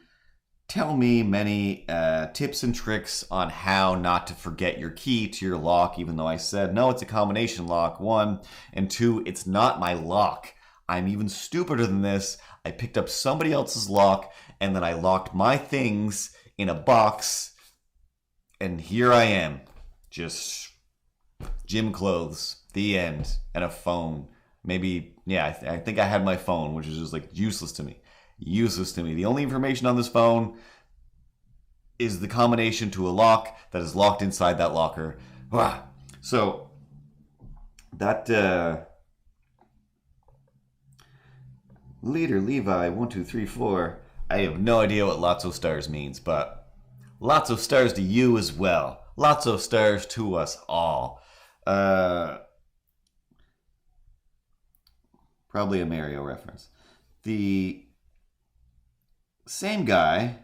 tell me many tips and tricks on how not to forget your key to your lock, even though I said, no, it's a combination lock, 1, and 2, it's not my lock. I'm even stupider than this. I picked up somebody else's lock, and then I locked my things in a box, and here I am. Just gym clothes, the end, and a phone. Maybe, yeah, I think I had my phone, which is just like useless to me. Useless to me. The only information on this phone is the combination to a lock that is locked inside that locker. So, that, Leader Levi 1234. I have no idea what lots of stars means, but lots of stars to you as well. Lots of stars to us all. Probably a Mario reference. The same guy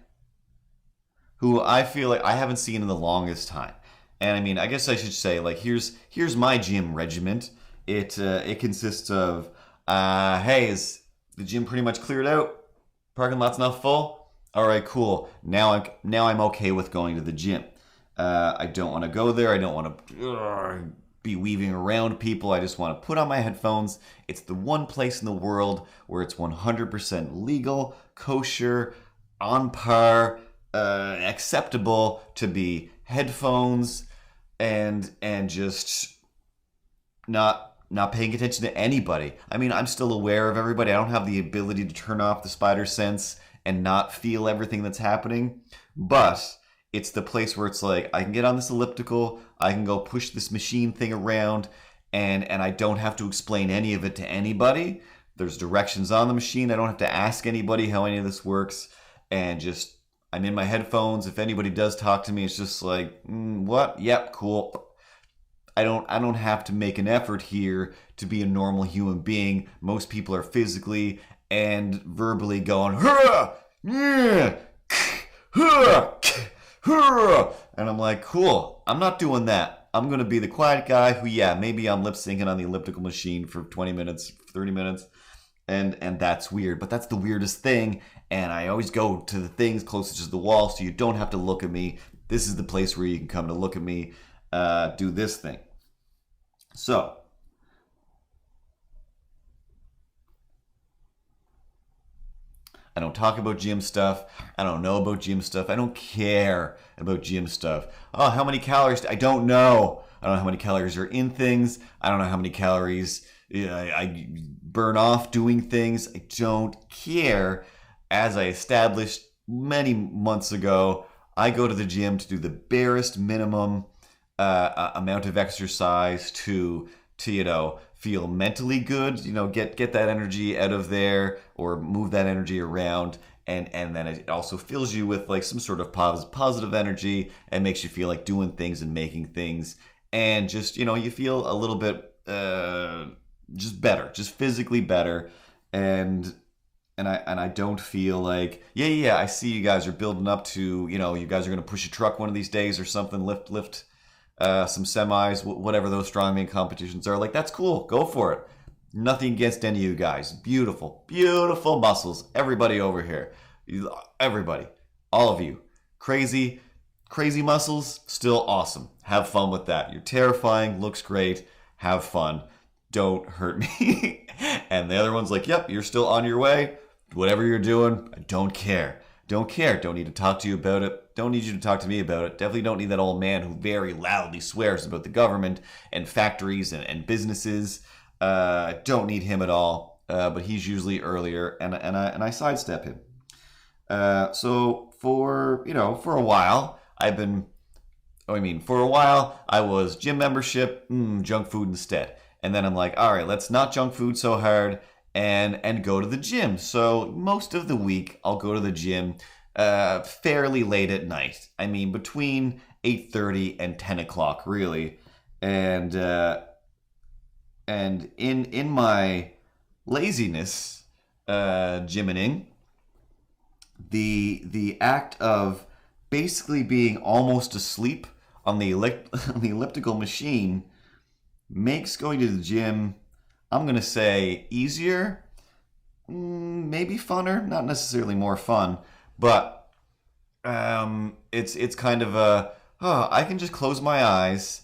who I feel like I haven't seen in the longest time. And I mean, I guess I should say, like, here's my gym regiment. It consists of, hey, is the gym pretty much cleared out? Parking lot's not full? All right, cool. Now I'm okay with going to the gym. I don't want to go there. I don't want to be weaving around people. I just want to put on my headphones. It's the one place in the world where it's 100% legal, kosher, on par, acceptable to be headphones and just not paying attention to anybody. I mean, I'm still aware of everybody. I don't have the ability to turn off the spider sense and not feel everything that's happening. But it's the place where it's like, I can get on this elliptical, I can go push this machine thing around, and I don't have to explain any of it to anybody. There's directions on the machine. I don't have to ask anybody how any of this works. And just, I'm in my headphones. If anybody does talk to me, it's just like, what? Yep, cool. I don't have to make an effort here to be a normal human being. Most people are physically and verbally going, hurrah, yeah, hurrah, hurrah. And I'm like, cool, I'm not doing that. I'm going to be the quiet guy who, yeah, maybe I'm lip syncing on the elliptical machine for 20 minutes, 30 minutes. And that's weird, but that's the weirdest thing. And I always go to the things closest to the wall so you don't have to look at me. This is the place where you can come to look at me, do this thing. So, I don't talk about gym stuff. I don't know about gym stuff. I don't care about gym stuff. Oh, how many calories? I don't know. I don't know how many calories are in things. I don't know how many calories I burn off doing things. I don't care. As I established many months ago, I go to the gym to do the barest minimum amount of exercise to feel mentally good, get that energy out of there or move that energy around, and then it also fills you with like some sort of positive energy and makes you feel like doing things and making things, and just you feel a little bit just better, just physically better, and I don't feel like I see you guys are building up to you guys are gonna push a truck one of these days or something, lift some semis, whatever those strongman competitions are. Like, that's cool. Go for it. Nothing against any of you guys. Beautiful, beautiful muscles. Everybody over here. Everybody, all of you, crazy, crazy muscles, still awesome. Have fun with that. You're terrifying, looks great. Have fun. Don't hurt me. And the other one's like, yep, you're still on your way. Whatever you're doing, I don't care. Don't care. Don't need to talk to you about it. Don't need you to talk to me about it. Definitely don't need that old man who very loudly swears about the government and factories and businesses. Don't need him at all. But he's usually earlier, and I sidestep him. So for a while, for a while I was gym membership, junk food instead. And then I'm like, all right, let's not junk food so hard and go to the gym. So most of the week I'll go to the gym fairly late at night. I mean, between 8:30 and 10 o'clock, really. And in my laziness, gymming, the act of basically being almost asleep on the elliptical machine makes going to the gym, I'm going to say, easier, maybe funner, not necessarily more fun, but it's kind of I can just close my eyes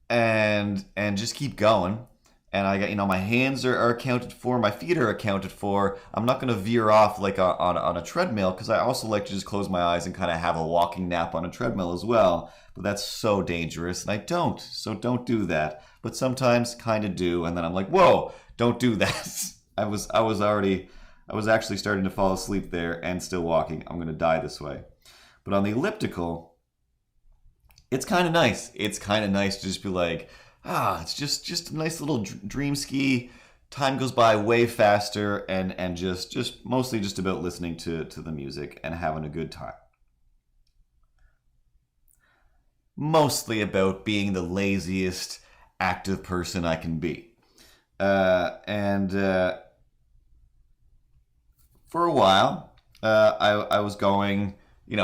and just keep going. And I got, my hands are accounted for, my feet are accounted for. I'm not going to veer off like on a treadmill, because I also like to just close my eyes and kind of have a walking nap on a treadmill as well. But that's so dangerous, and I don't. So don't do that. But sometimes kind of do, and then I'm like, whoa, don't do that. I was actually starting to fall asleep there and still walking. I'm going to die this way. But on the elliptical, it's kind of nice. It's kind of nice to just be like, it's just a nice little dream ski. Time goes by way faster, and just mostly just about listening to the music and having a good time. Mostly about being the laziest active person I can be. And for a while, I was going, I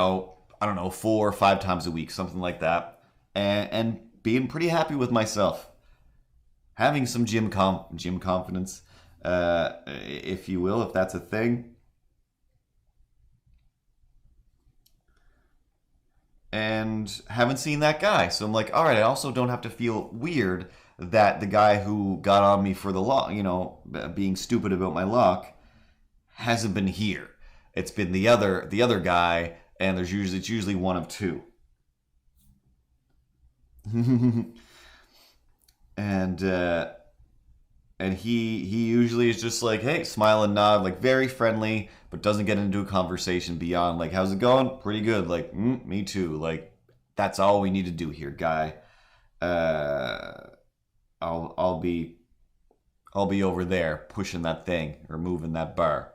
don't know, 4 or 5 times a week, something like that, and being pretty happy with myself, having some gym confidence, if you will, if that's a thing. And haven't seen that guy, so I'm like, all right. I also don't have to feel weird that the guy who got on me for the lock, being stupid about my lock, hasn't been here. It's been the other guy, and it's usually one of two. and he usually is just like, hey, smile and nod, like very friendly, but doesn't get into a conversation beyond like, how's it going? Pretty good. Like, me too. Like, that's all we need to do here, guy. I'll be over there pushing that thing or moving that bar.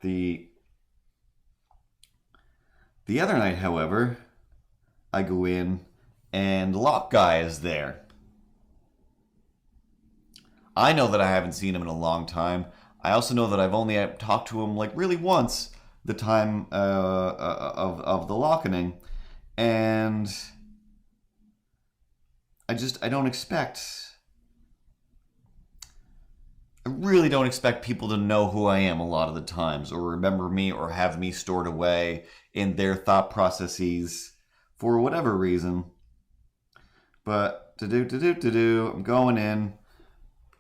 The other night, however, I go in and the lock guy is there. I know that I haven't seen him in a long time. I also know that I've only talked to him like really once, the time of the lockening, and I really don't expect people to know who I am a lot of the times, or remember me, or have me stored away in their thought processes for whatever reason. But I'm going in,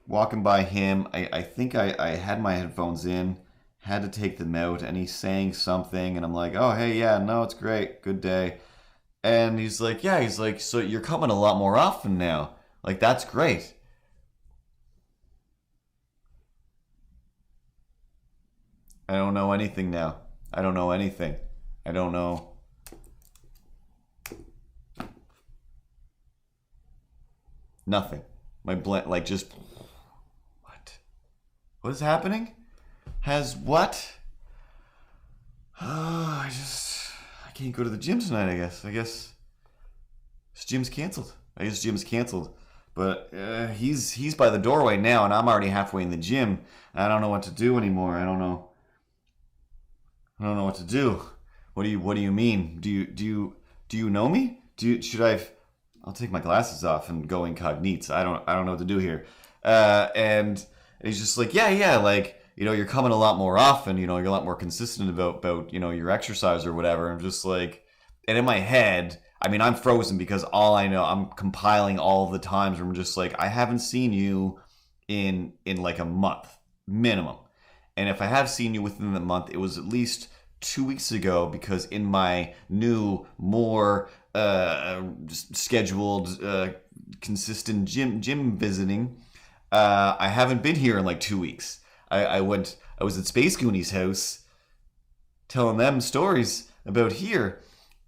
walking by him. I think I had my headphones in, had to take them out, and he's saying something, and I'm like, oh, hey, yeah, no, it's great, good day. And he's like, so you're coming a lot more often now. Like, that's great. I don't know anything now. I don't know anything. I don't know. Nothing. My just... What is happening? Has what? I can't go to the gym tonight, I guess. This gym's canceled. But he's by the doorway now, and I'm already halfway in the gym. I don't know what to do anymore. I don't know what to do. What do you mean? Do you know me? I'll take my glasses off and go incognito. I don't know what to do here. And he's just like, yeah, like, you're coming a lot more often, you're a lot more consistent about your exercise or whatever. I'm just like, and in my head, I mean, I'm frozen because all I know, I'm compiling all the times where I'm just like, I haven't seen you in like a month minimum. And if I have seen you within the month, it was at least 2 weeks ago, because in my new, more scheduled, consistent gym visiting, I haven't been here in like 2 weeks. I was at Space Goonies' house telling them stories about here.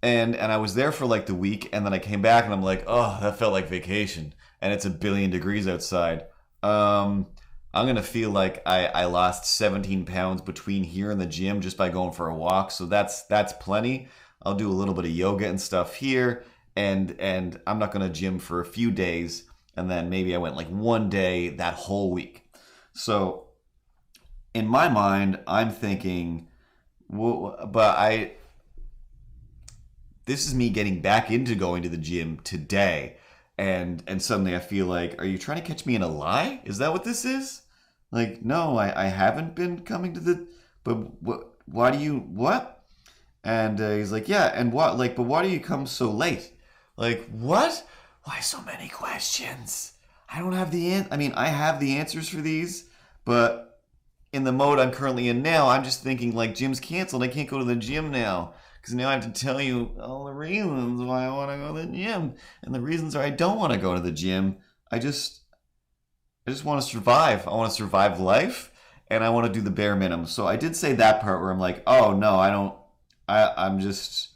And I was there for like the week, and then I came back and I'm like, oh, that felt like vacation. And it's 1,000,000,000 degrees outside. I'm gonna feel like I lost 17 pounds between here and the gym just by going for a walk. So that's plenty. I'll do a little bit of yoga and stuff here, and I'm not gonna gym for a few days, and then maybe I went like one day that whole week. So in my mind, I'm thinking, but this is me getting back into going to the gym today, and suddenly I feel like, are you trying to catch me in a lie? Is that what this is? Like, no, I haven't been coming to but why do you, what? And he's like, yeah, and what, like, but why do you come so late? Like, what? Why so many questions? I don't have I have the answers for these, but in the mode I'm currently in now, I'm just thinking, like, gym's canceled, I can't go to the gym now. Because now I have to tell you all the reasons why I want to go to the gym. And the reasons are I don't want to go to the gym. I just want to survive. I want to survive life, and I want to do the bare minimum. So I did say that part where I'm like, oh no, I don't. I'm just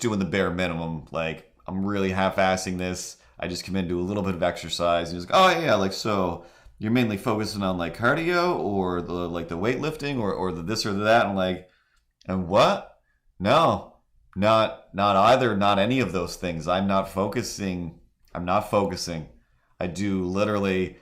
doing the bare minimum. Like, I'm really half-assing this. I just come in, do a little bit of exercise, and he's like, oh yeah, like, so you're mainly focusing on like cardio or the weightlifting or the this or the that. And I'm like, and what? No, not either, not any of those things. I'm not focusing. I do literally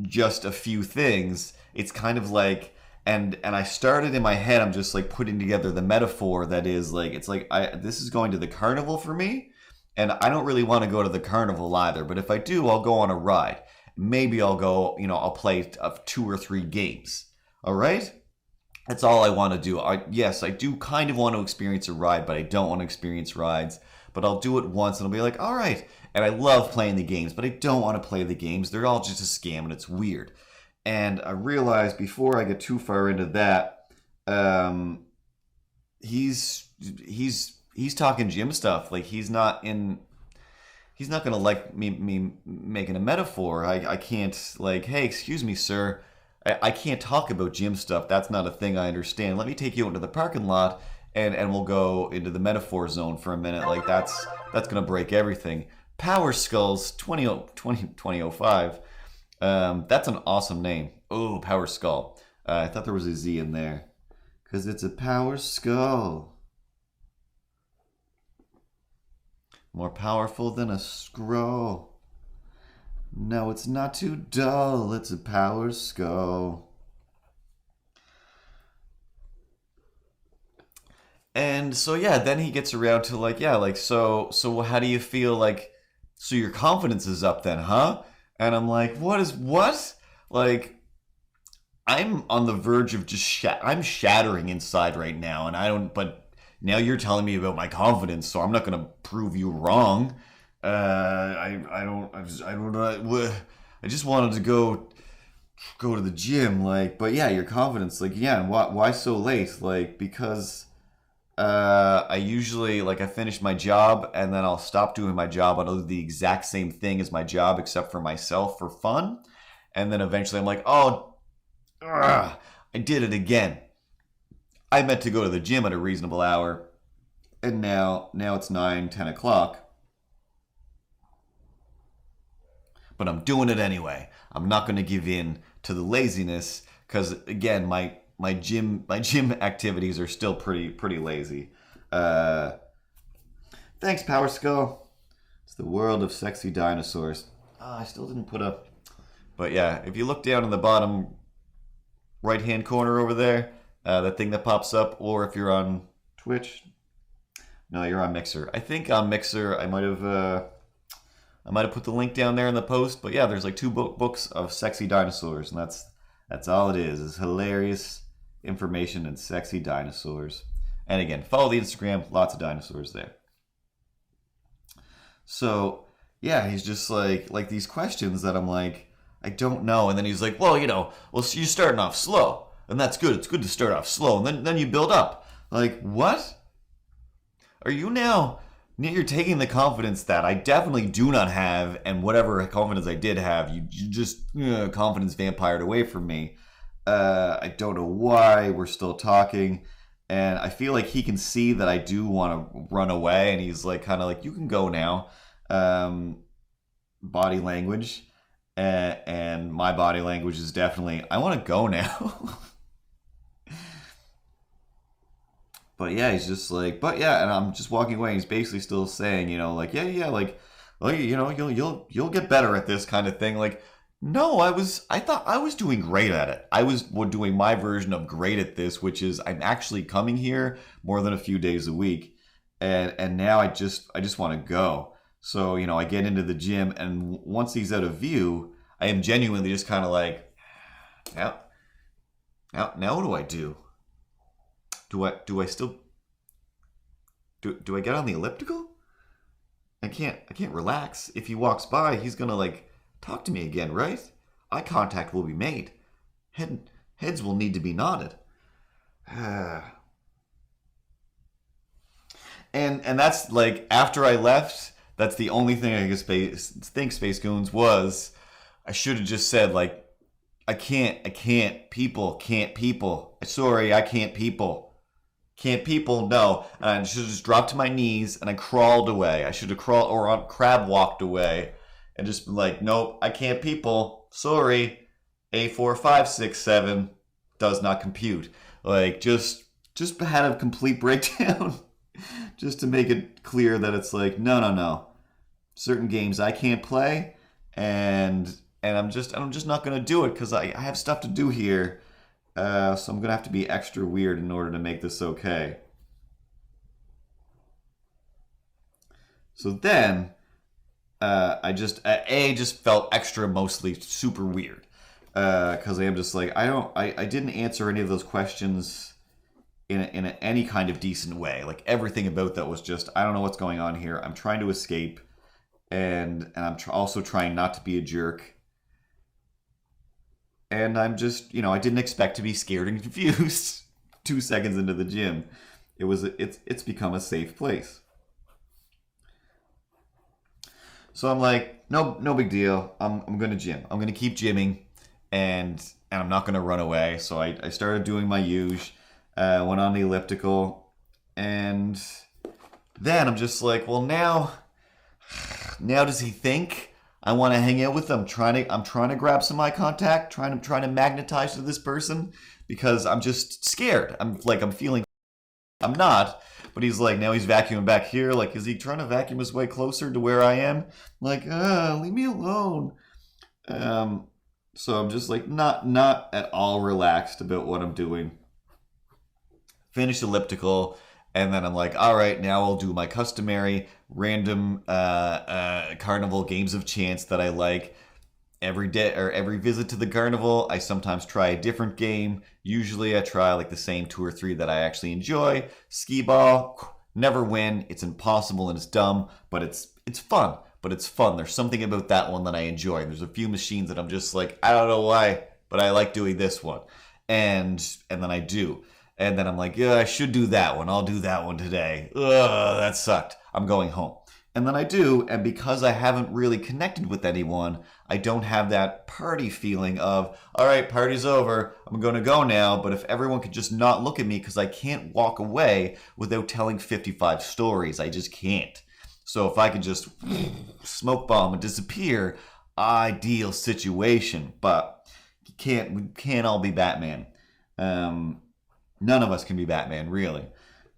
just a few things. It's kind of like, and I started in my head, I'm just like putting together the metaphor that is like, it's like, this is going to the carnival for me, and I don't really want to go to the carnival either, but if I do, I'll go on a ride. Maybe I'll go, I'll play 2 or 3 games. All right? That's all I want to do. Yes, I do kind of want to experience a ride, but I don't want to experience rides. But I'll do it once and I'll be like, all right. And I love playing the games, but I don't want to play the games. They're all just a scam and it's weird. And I realized before I get too far into that, he's talking gym stuff. Like, he's not gonna like me making a metaphor. I can't, like, hey, excuse me, sir. I can't talk about gym stuff. That's not a thing I understand. Let me take you into the parking lot and we'll go into the metaphor zone for a minute. Like, that's gonna break everything. Power Skulls 2005. That's an awesome name. Oh, Power Skull. I thought there was a Z in there. Because it's a Power Skull. More powerful than a scroll. No, it's not too dull. It's a Power Skull. And so, yeah, then he gets around to like, yeah, like, so how do you feel? Like, so your confidence is up then, huh? And I'm like, what? Like, I'm on the verge of just I'm shattering inside right now, and but now you're telling me about my confidence, so I'm not gonna prove you wrong. I don't know. I just wanted to go to the gym, like, but yeah, your confidence, like, yeah, and why so late? Like, because I usually, like, I finish my job and then I'll stop doing my job and I'll do the exact same thing as my job except for myself for fun, and then eventually I'm like, oh, I did it again. I meant to go to the gym at a reasonable hour, and now it's 9-10 o'clock. But I'm doing it anyway. I'm not going to give in to the laziness because, again, my gym activities are still pretty lazy. Thanks, Power Skull. It's the world of sexy dinosaurs. I still didn't put up. But yeah, if you look down in the bottom right-hand corner over there, that thing that pops up, or if you're on Twitch, no, you're on Mixer. I think on Mixer, I might have put the link down there in the post, but yeah, there's like 2 books of sexy dinosaurs, and That's all it is hilarious information and sexy dinosaurs. And again, follow the Instagram, lots of dinosaurs there. So yeah, he's just like these questions that I'm like, I don't know. And then he's like, well, well, you're starting off slow, and that's good. It's good to start off slow, and then you build up. Like, what? Are you now? You're taking the confidence that I definitely do not have, and whatever confidence I did have, you just confidence vampired away from me. I don't know why we're still talking, and I feel like he can see that I do want to run away, and he's like, kind of like, you can go now. Body language, and my body language is definitely, I want to go now. But yeah, he's just like, but yeah, and I'm just walking away. And he's basically still saying, like, yeah, like, well, you'll get better at this kind of thing. Like, no, I thought I was doing great at it. I was doing my version of great at this, which is I'm actually coming here more than a few days a week, and now I just want to go. So I get into the gym, and once he's out of view, I am genuinely just kind of like, now what do I do? Do I still do I get on the elliptical? I can't relax. If he walks by, he's gonna like talk to me again, right? Eye contact will be made. Heads will need to be nodded. And that's like, after I left, that's the only thing I think Space Goons was. I should have just said, like, I can't people, sorry, I can't people. Can't people, no. And I should have just dropped to my knees and I crawled away. I should have crawled or crab walked away and just been like, nope, I can't people. Sorry. A4567 does not compute. Like, just had a complete breakdown just to make it clear that it's like, no. Certain games I can't play, and I'm just not gonna do it because I have stuff to do here. So I'm going to have to be extra weird in order to make this okay. So then, I just felt extra mostly super weird. Because I am just like, I didn't answer any of those questions in any kind of decent way. Like, everything about that was just, I don't know what's going on here. I'm trying to escape, and I'm also trying not to be a jerk. And I'm just, I didn't expect to be scared and confused 2 seconds into the gym. It's become a safe place. So I'm like, no big deal. I'm going to gym. I'm going to keep gymming, and I'm not going to run away. So I started doing my usual, went on the elliptical, and then I'm just like, well, now does he think I want to hang out with them? I'm trying to grab some eye contact, trying to magnetize to this person because I'm just scared. I'm feeling, I'm not, but he's like, now he's vacuuming back here. Like, is he trying to vacuum his way closer to where I am? Like, leave me alone. So I'm just like, not at all relaxed about what I'm doing. Finish elliptical. And then I'm like, all right, now I'll do my customary random carnival games of chance that I like. Every day or every visit to the carnival, I sometimes try a different game. Usually I try like the same 2 or 3 that I actually enjoy. Skee ball, never win. It's impossible and it's dumb, but it's fun. But it's fun. There's something about that one that I enjoy. There's a few machines that I'm just like, I don't know why, but I like doing this one. And then I do. And then I'm like, yeah, I should do that one. I'll do that one today. Ugh, that sucked. I'm going home. And then I do, and because I haven't really connected with anyone, I don't have that party feeling of, all right, party's over. I'm going to go now. But if everyone could just not look at me because I can't walk away without telling 55 stories. I just can't. So if I could just smoke bomb and disappear, ideal situation. But we can't all be Batman. None of us can be Batman, really.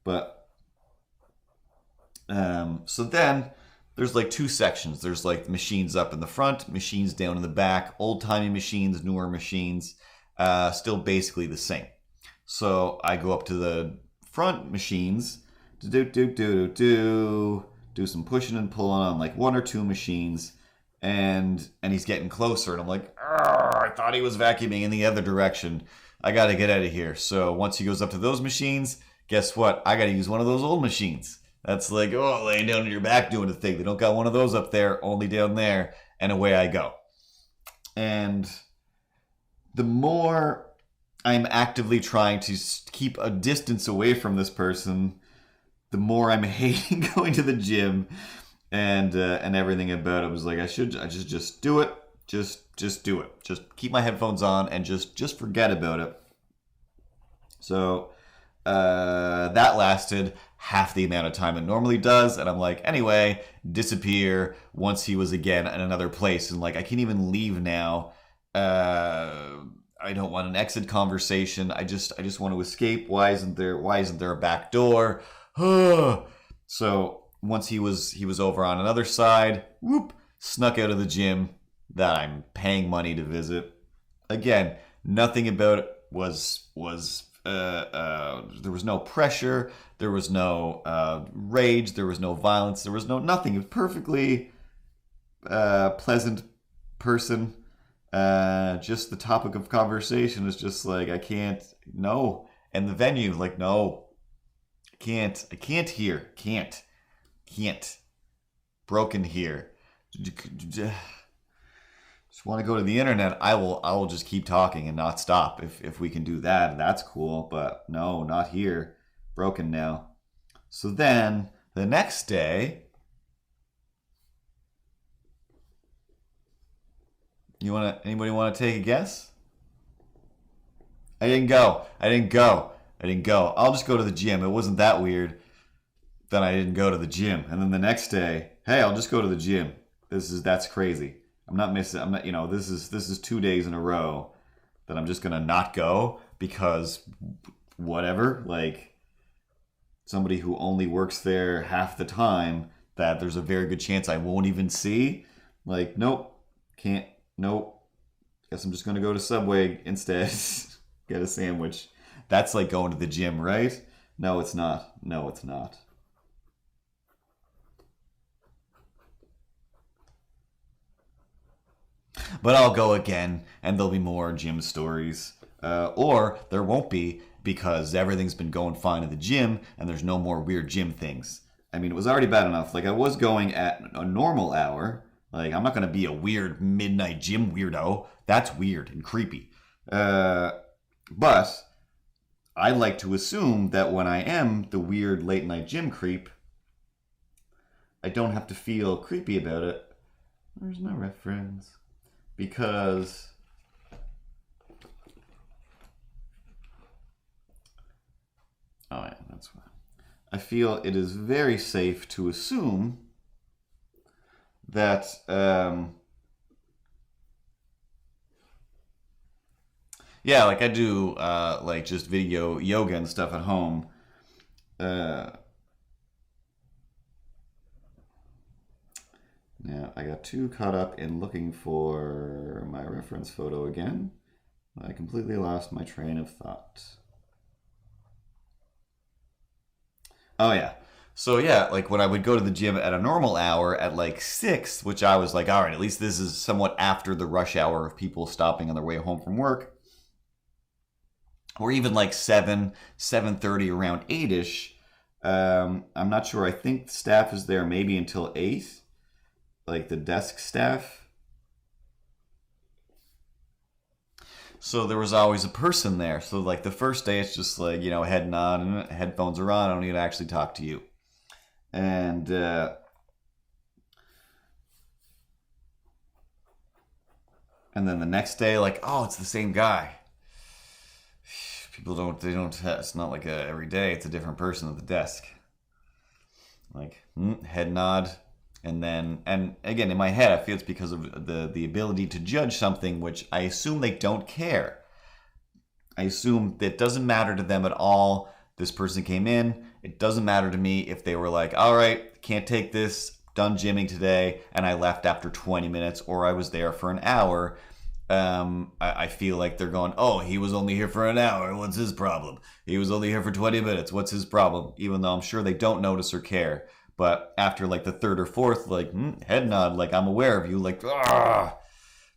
But, so then there's like 2 sections. There's like machines up in the front, machines down in the back, old-timey machines, newer machines, still basically the same. So I go up to the front machines, do some pushing and pulling on like 1 or 2 machines, and he's getting closer, and I'm like, I thought he was vacuuming in the other direction. I got to get out of here. So once he goes up to those machines, guess what? I got to use one of those old machines. That's like, oh, laying down on your back doing the thing. They don't got one of those up there, only down there. And away I go. And the more I'm actively trying to keep a distance away from this person, the more I'm hating going to the gym and everything about it. Was like, I just do it. Just do it. Just keep my headphones on and just forget about it. So that lasted half the amount of time it normally does. And I'm like, anyway, disappear once he was again in another place. And like, I can't even leave now. I don't want an exit conversation. I just want to escape. Why isn't there a back door? So once he was over on another side, whoop, snuck out of the gym that I'm paying money to visit. Again, nothing about it was there was no pressure, there was no rage, there was no violence, there was no nothing. It was perfectly pleasant person. Just the topic of conversation is just like, I can't, no. And the venue, like, no, I can't hear, can't. Broken here. Just want to go to the internet. I will just keep talking and not stop. If we can do that, that's cool. But no, not here. Broken now. So then the next day, anybody want to take a guess? I didn't go. I'll just go to the gym. It wasn't that weird. Then I didn't go to the gym. And then the next day, hey, I'll just go to the gym. That's crazy. This is 2 days in a row that I'm just going to not go because whatever, like somebody who only works there half the time that there's a very good chance I won't even see. Like, nope, can't, nope. Guess I'm just going to go to Subway instead, get a sandwich. That's like going to the gym, right? No, it's not. But I'll go again, and there'll be more gym stories. Or there won't be, because everything's been going fine at the gym, and there's no more weird gym things. I mean, it was already bad enough. Like, I was going at a normal hour. Like, I'm not going to be a weird midnight gym weirdo. That's weird and creepy. But I like to assume that when I am the weird late night gym creep, I don't have to feel creepy about it. There's no reference. Because oh yeah, that's why. I feel it is very safe to assume that yeah, like I do like just video yoga and stuff at home. Now, I got too caught up in looking for my reference photo again. I completely lost my train of thought. Oh, yeah. So, yeah, like when I would go to the gym at a normal hour at like 6, which I was like, all right, at least this is somewhat after the rush hour of people stopping on their way home from work. Or even like 7:30, around 8-ish. I'm not sure. I think the staff is there maybe until 8. Like the desk staff. So there was always a person there. So like the first day it's just like, head nod and headphones are on. I don't need to actually talk to you. And then the next day, like, oh, it's the same guy. People it's not like every day. It's a different person at the desk. Like, head nod. And again, in my head, I feel it's because of the ability to judge something, which I assume they don't care. I assume that it doesn't matter to them at all. This person came in. It doesn't matter to me if they were like, all right, can't take this, done gymming today, and I left after 20 minutes, or I was there for an hour. I feel like they're going, oh, he was only here for an hour. What's his problem? He was only here for 20 minutes. What's his problem? Even though I'm sure they don't notice or care. But after like the third or fourth, like head nod, like I'm aware of you, like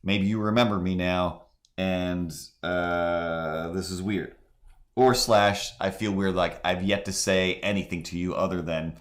maybe you remember me now, and this is weird. Or slash, I feel weird, like I've yet to say anything to you other than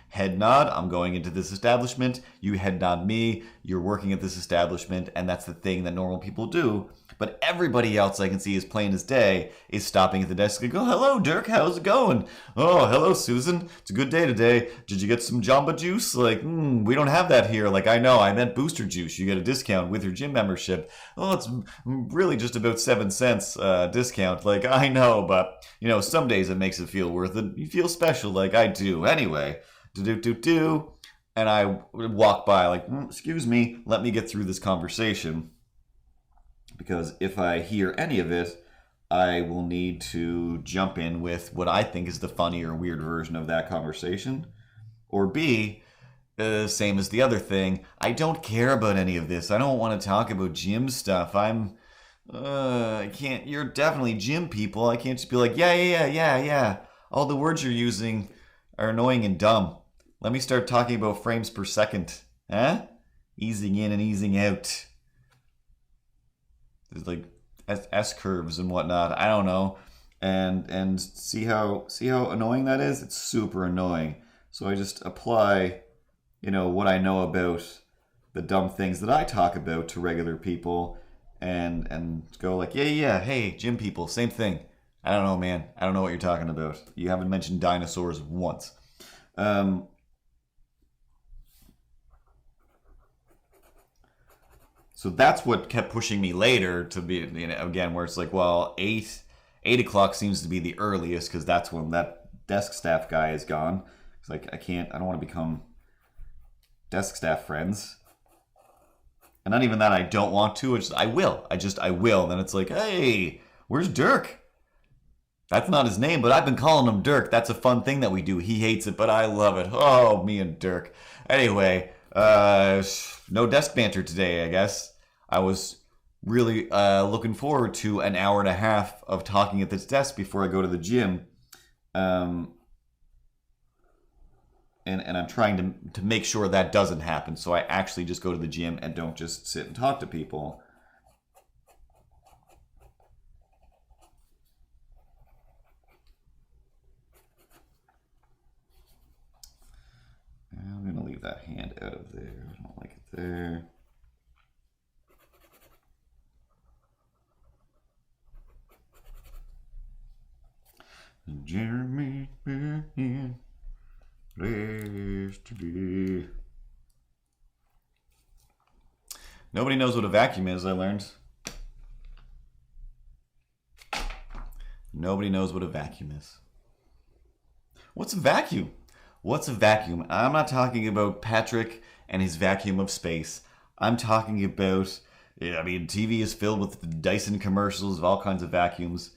head nod, I'm going into this establishment, you head nod me, you're working at this establishment, and that's the thing that normal people do. But everybody else I can see is plain as day is stopping at the desk and go, hello, Dirk, how's it going? Oh, hello, Susan. It's a good day today. Did you get some Jamba Juice? Like, we don't have that here. Like, I know, I meant Booster Juice. You get a discount with your gym membership. Oh, it's really just about 7 cents discount. Like, I know, but, some days it makes it feel worth it. You feel special like I do. Anyway, do. And I walk by like, excuse me, let me get through this conversation. Because if I hear any of it, I will need to jump in with what I think is the funny or weird version of that conversation. Or B, same as the other thing, I don't care about any of this. I don't want to talk about gym stuff. I can't, you're definitely gym people. I can't just be like, yeah. All the words you're using are annoying and dumb. Let me start talking about frames per second. Huh? Easing in and easing out. There's like S curves and whatnot. I don't know. And see how annoying that is? It's super annoying. So I just apply, what I know about the dumb things that I talk about to regular people and go like, yeah, hey, gym people, same thing. I don't know, man. I don't know what you're talking about. You haven't mentioned dinosaurs once. So that's what kept pushing me later to be, again, where it's like, well, 8 o'clock seems to be the earliest because that's when that desk staff guy is gone. It's like, I don't want to become desk staff friends. And not even that I don't want to, I will. I will. Then it's like, hey, where's Dirk? That's not his name, but I've been calling him Dirk. That's a fun thing that we do. He hates it, but I love it. Oh, me and Dirk. Anyway, no desk banter today, I guess. I was really looking forward to an hour and a half of talking at this desk before I go to the gym. And I'm trying to make sure that doesn't happen. So I actually just go to the gym and don't just sit and talk to people. I'm going to leave that hand out of there. I don't like it there. Jeremy, place to be. Nobody knows what a vacuum is, I learned. Nobody knows what a vacuum is. What's a vacuum? What's a vacuum? I'm not talking about Patrick and his vacuum of space. I'm talking about, TV is filled with Dyson commercials of all kinds of vacuums,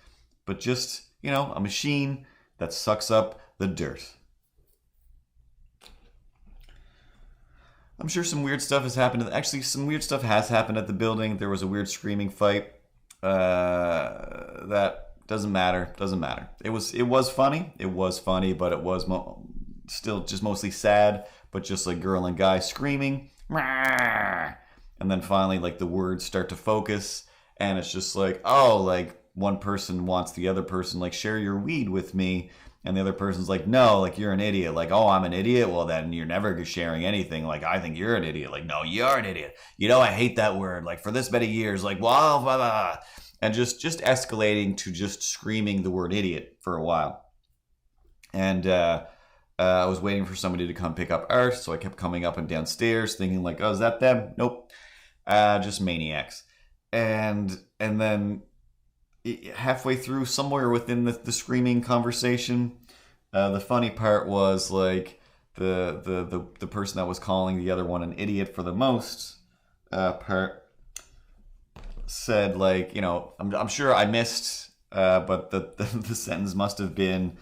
but just, a machine that sucks up the dirt. I'm sure some weird stuff has happened. Actually, some weird stuff has happened at the building. There was a weird screaming fight. That doesn't matter. It was funny. But it was still just mostly sad. But just like girl and guy screaming. And then finally, like the words start to focus, and it's just like, oh, like one person wants the other person like share your weed with me. And the other person's like, no, like, you're an idiot. Like, oh, I'm an idiot? Well, then you're never sharing anything. Like, I think you're an idiot. Like, no, you're an idiot. I hate that word. Like, for this many years, like, blah, blah, blah. And just escalating to just screaming the word idiot for a while. And I was waiting for somebody to come pick up Art, so I kept coming up and downstairs thinking like, oh, is that them? Nope. Just maniacs. And then halfway through, somewhere within the screaming conversation, the funny part was like the person that was calling the other one an idiot for the most part said like, I'm sure I missed, but the sentence must have been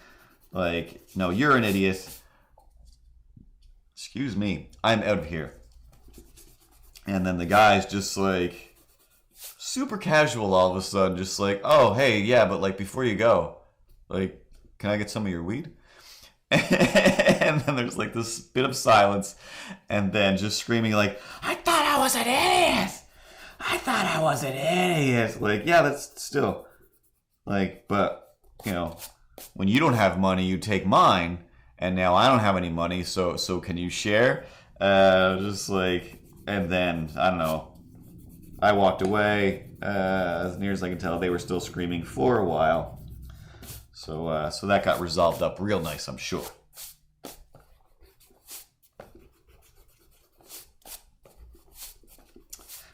like, no, you're an idiot. Excuse me, I'm out of here. And then the guy's just like, super casual all of a sudden, just like, oh, hey, yeah, but like before you go, like, can I get some of your weed? And then there's like this bit of silence, and then just screaming like, I thought I was an idiot! I thought I was an idiot. Like, yeah, that's still like, but you know, when you don't have money, you take mine, and now I don't have any money, so can you share? Just like, and then I don't know. I walked away. As near as I can tell, they were still screaming for a while. So that got resolved up real nice, I'm sure.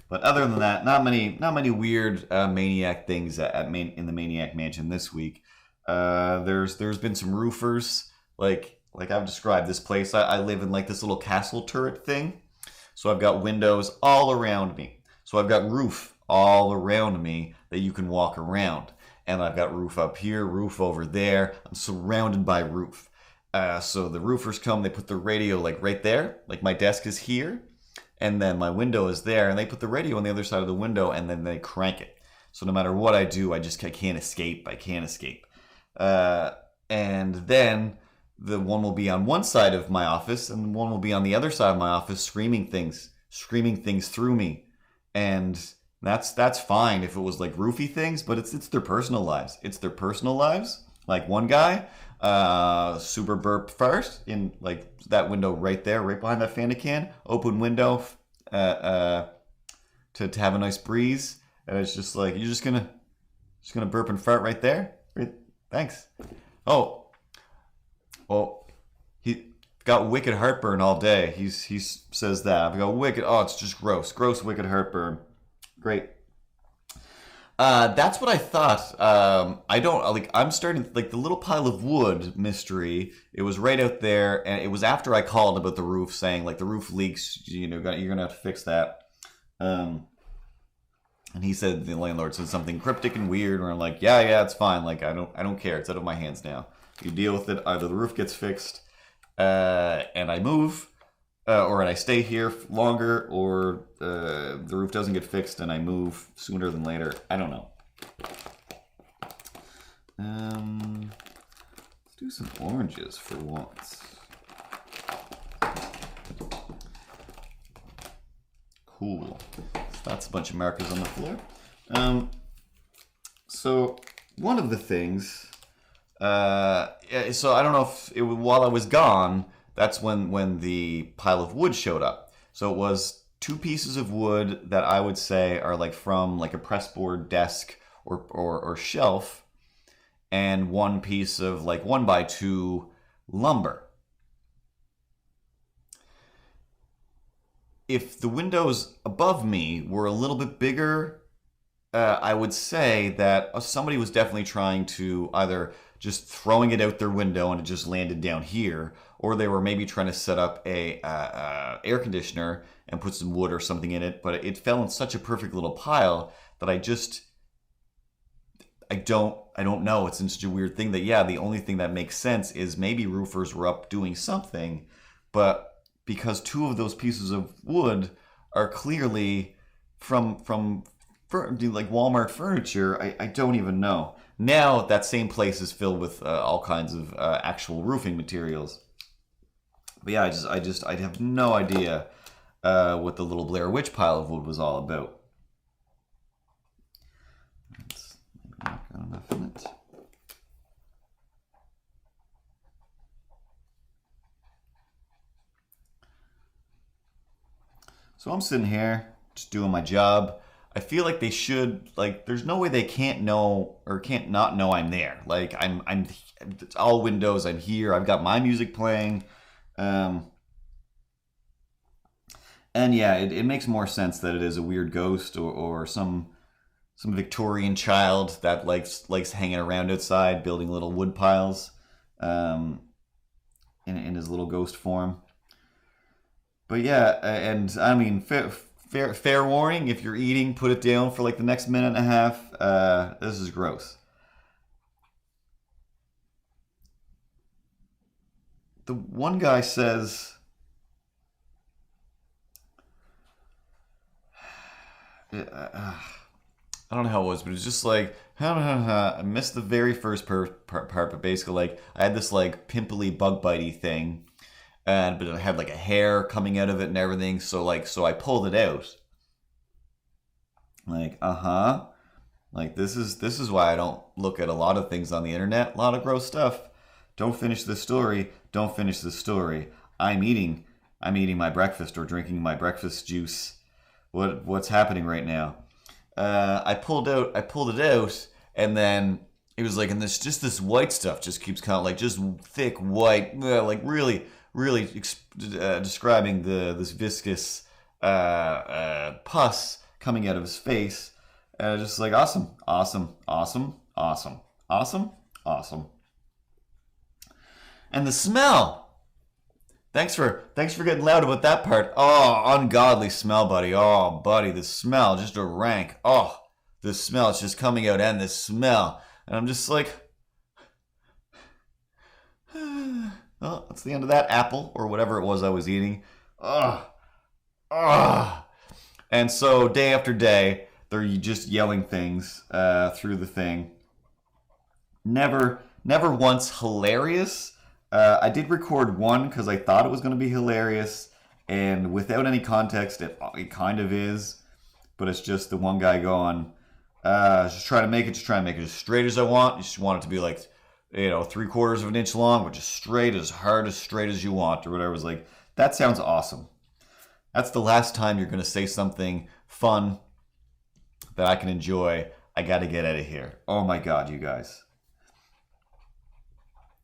But other than that, not many weird maniac things in the Maniac Mansion this week. There's been some roofers, like I've described this place. I live in like this little castle turret thing, so I've got windows all around me. So I've got roof all around me that you can walk around, and I've got roof up here, roof over there. I'm surrounded by roof. So the roofers come, they put the radio like right there, like my desk is here. And then my window is there, and they put the radio on the other side of the window, and then they crank it. So no matter what I do, I can't escape. I can't escape. And then the one will be on one side of my office, and one will be on the other side of my office, screaming things through me. And that's fine if it was like roofy things, but it's their personal lives. It's their personal lives. Like one guy, super burp first in like that window right there, right behind that Fanta can. Open window to have a nice breeze, and it's just like you're just gonna burp and fart right there. Thanks. Oh, well, he got wicked heartburn all day. He says that I've got wicked. Oh, it's just gross, wicked heartburn. Great. That's what I thought. I don't like. I'm starting like the little pile of wood mystery. It was right out there, and it was after I called about the roof, saying like the roof leaks. You know, you're gonna have to fix that. And he said the landlord said something cryptic and weird. Where I'm like, yeah, it's fine. Like I don't care. It's out of my hands now. You deal with it. Either the roof gets fixed, and I move. Or I stay here longer, or the roof doesn't get fixed and I move sooner than later. I don't know. Let's do some oranges for once. Cool. So that's a bunch of markers on the floor. So one of the things, so I don't know if while I was gone, that's when the pile of wood showed up. So it was two pieces of wood that I would say are like from like a pressboard desk or shelf, and one piece of like 1x2 lumber. If the windows above me were a little bit bigger, I would say that somebody was definitely trying to either just throwing it out their window and it just landed down here, or they were maybe trying to set up a air conditioner and put some wood or something in it, but it fell in such a perfect little pile that I don't know. It's such a weird thing that, yeah, the only thing that makes sense is maybe roofers were up doing something, but because two of those pieces of wood are clearly from like Walmart furniture, I don't even know. Now that same place is filled with all kinds of actual roofing materials. But yeah, I have no idea what the little Blair Witch pile of wood was all about. Let's maybe not got enough in it. So I'm sitting here just doing my job. I feel like they should, like, there's no way they can't know or can't not know I'm there. Like, I'm it's all windows. I'm here. I've got my music playing. And yeah, it makes more sense that it is a weird ghost or some Victorian child that likes hanging around outside, building little wood piles, in his little ghost form. But yeah, and I mean, fair warning, if you're eating, put it down for like the next minute and a half. This is gross. The one guy says, I don't know how it was, but it was just like, I missed the very first part, but basically, like, I had this like pimply bug bitey thing, but it had like a hair coming out of it and everything. So I pulled it out, Like, like this is why I don't look at a lot of things on the internet. A lot of gross stuff. Don't finish this story. Don't finish this story. I'm eating my breakfast or drinking my breakfast juice. What's happening right now? I pulled it out, and then it was like, and this white stuff just keeps kind of like just thick white, like really describing this viscous pus coming out of his face. And I was just like, awesome. And the smell. Thanks for getting loud about that part. Oh, ungodly smell, buddy. Oh, buddy, the smell, just a rank. Oh, the smell, it's just coming out, and the smell. And I'm just like, well, that's the end of that apple, or whatever it was I was eating. And so day after day, they're just yelling things through the thing. Never once hilarious. I did record one because I thought it was going to be hilarious, and without any context, it kind of is. But it's just the one guy going, just try to make it as straight as I want. You just want it to be like, 3/4 of an inch long, but just straight as straight as you want, or whatever. I was like, that sounds awesome. That's the last time you're going to say something fun that I can enjoy. I got to get out of here. Oh my God, you guys.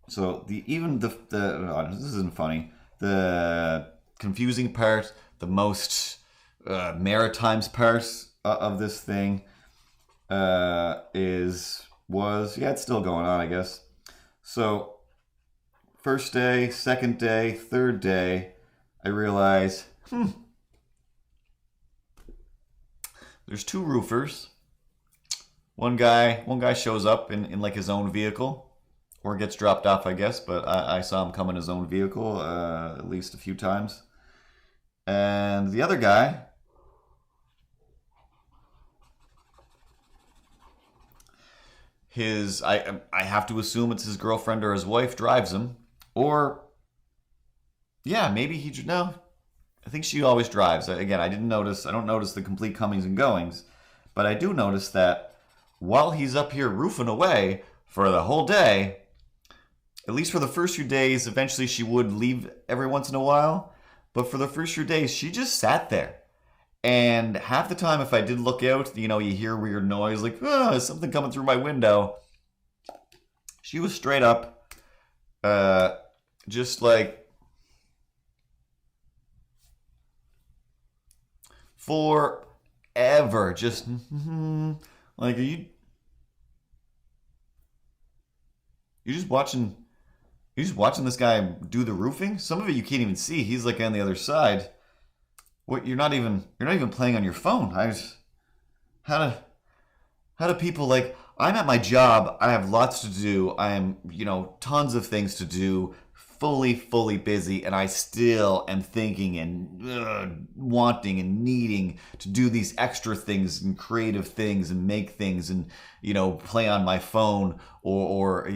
So this isn't funny. The confusing part, the most Maritimes part of this thing it's still going on, I guess. So first day, second day, third day, I realize, there's two roofers. One guy shows up in like his own vehicle. Or gets dropped off, I guess, but I saw him come in his own vehicle at least a few times. And the other guy, I have to assume it's his girlfriend or his wife drives him. Or, yeah, maybe no. I think she always drives. Again, I don't notice the complete comings and goings, but I do notice that while he's up here roofing away for the whole day, at least for the first few days, eventually she would leave every once in a while. But for the first few days, she just sat there. And half the time, if I did look out, you hear weird noise, like, is something coming through my window. She was straight up, just like, forever. Just, like, you're just watching this guy do the roofing. Some of it you can't even see. He's like on the other side. What you're not even playing on your phone. How do people, like, I'm at my job, I have lots to do, I am, tons of things to do, fully busy, and I still am thinking and wanting and needing to do these extra things and creative things and make things and, play on my phone or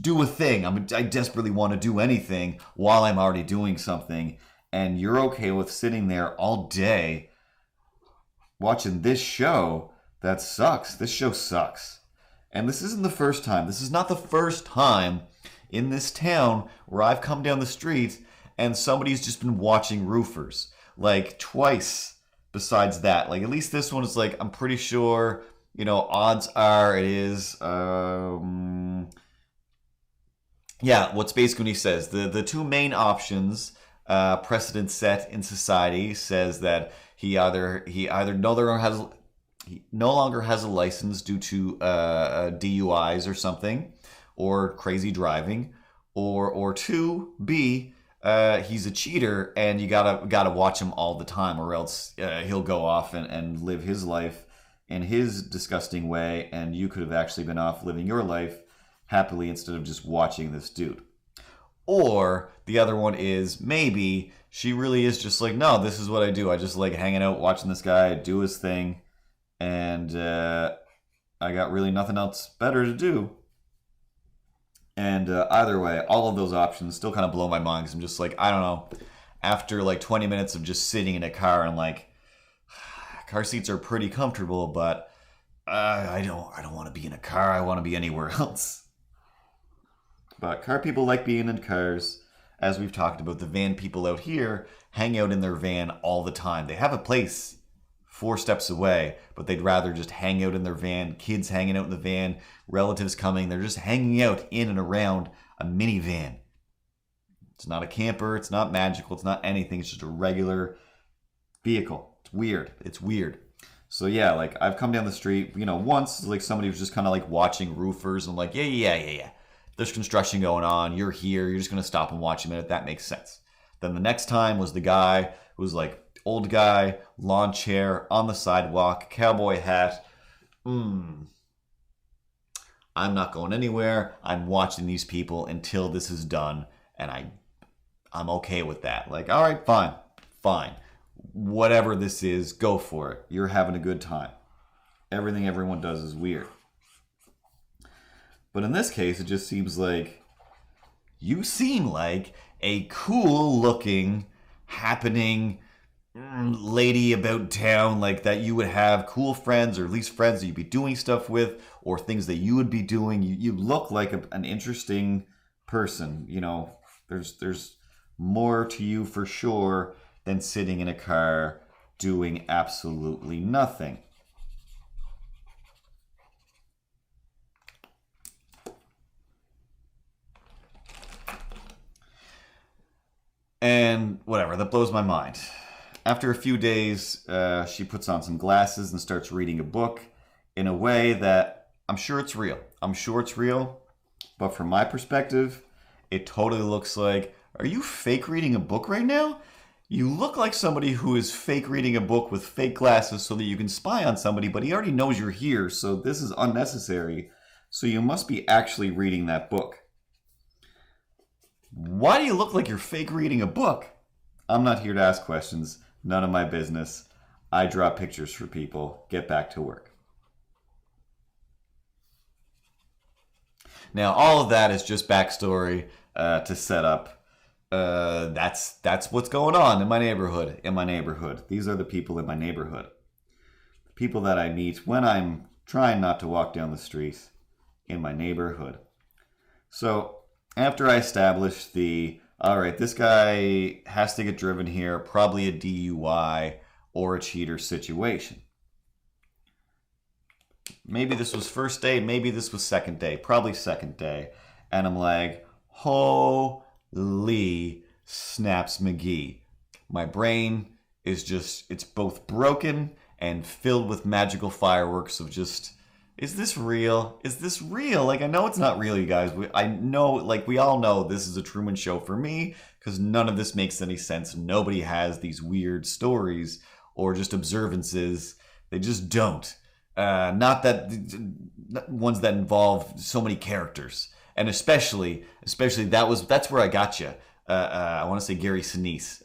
do a thing. I desperately want to do anything while I'm already doing something. And you're okay with sitting there all day watching this show that sucks. This show sucks. And this isn't the first time. This is not the first time in this town where I've come down the street and somebody's just been watching roofers. Like, twice besides that. Like, at least this one is like, I'm pretty sure, odds are it is. What Space Goonie says. The two main options precedent set in society says that he either no longer has a license due to DUIs or something, or crazy driving, or two, B, he's a cheater and you gotta watch him all the time, or else he'll go off and live his life in his disgusting way, and you could have actually been off living your life happily instead of just watching this dude. Or the other one is maybe she really is just like, no, this is what I do. I just like hanging out, watching this guy do his thing, and I got really nothing else better to do. And either way, all of those options still kind of blow my mind, because I'm just like, I don't know, after like 20 minutes of just sitting in a car and like, car seats are pretty comfortable, but I don't want to be in a car. I want to be anywhere else. But car people like being in cars. As we've talked about, the van people out here hang out in their van all the time. They have a place 4 steps away, but they'd rather just hang out in their van. Kids hanging out in the van, relatives coming. They're just hanging out in and around a minivan. It's not a camper. It's not magical. It's not anything. It's just a regular vehicle. It's weird. It's weird. So yeah, like I've come down the street, once like somebody was just kind of like watching roofers and like, yeah. There's construction going on. You're here. You're just going to stop and watch a minute. That makes sense. Then the next time was the guy who was like, old guy, lawn chair, on the sidewalk, cowboy hat. I'm not going anywhere. I'm watching these people until this is done. And I'm okay with that. Like, all right, fine. Whatever this is, go for it. You're having a good time. Everything everyone does is weird. But in this case, it just seems like you seem like a cool-looking, happening lady about town, like that you would have cool friends, or at least friends that you'd be doing stuff with, or things that you would be doing. You look like an interesting person. There's more to you for sure than sitting in a car doing absolutely nothing. And whatever, that blows my mind. After a few days, she puts on some glasses and starts reading a book in a way that I'm sure it's real. But from my perspective, it totally looks like, are you fake reading a book right now? You look like somebody who is fake reading a book with fake glasses so that you can spy on somebody, but he already knows you're here, so this is unnecessary. So you must be actually reading that book. Why do you look like you're fake reading a book? I'm not here to ask questions. None of my business. I draw pictures for people. Get back to work. Now, all of that is just backstory to set up. That's what's going on in my neighborhood. These are the people in my neighborhood. The people that I meet when I'm trying not to walk down the street in my neighborhood. So after I establish all right, this guy has to get driven here, probably a DUI or a cheater situation. Maybe this was first day, maybe this was second day, probably second day. And I'm like, holy snaps McGee. My brain is it's both broken and filled with magical fireworks of just, is this real? Is this real? Like, I know it's not real, you guys. I know, like, we all know this is a Truman Show for me, because none of this makes any sense. Nobody has these weird stories or just observances. They just don't. Not ones that involve so many characters. And especially that's where I got you. I want to say Gary Sinise.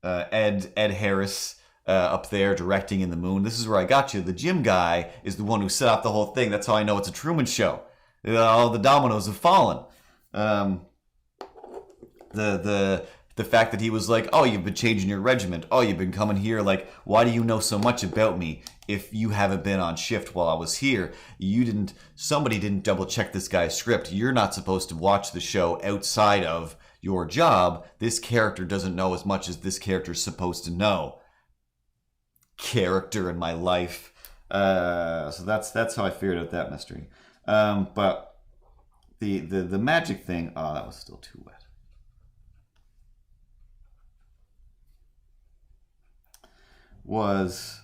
Ed Harris. Up there directing in the moon. This is where I got you. The gym guy is the one who set up the whole thing. That's how I know it's a Truman Show. All the dominoes have fallen. The fact that he was like, oh, you've been changing your regiment. Oh, you've been coming here. Like, why do you know so much about me if you haven't been on shift while I was here? Somebody didn't double check this guy's script. You're not supposed to watch the show outside of your job. This character doesn't know as much as this character's supposed to know. Character in my life. So that's how I figured out that mystery. But the magic thing, oh, that was still too wet. Was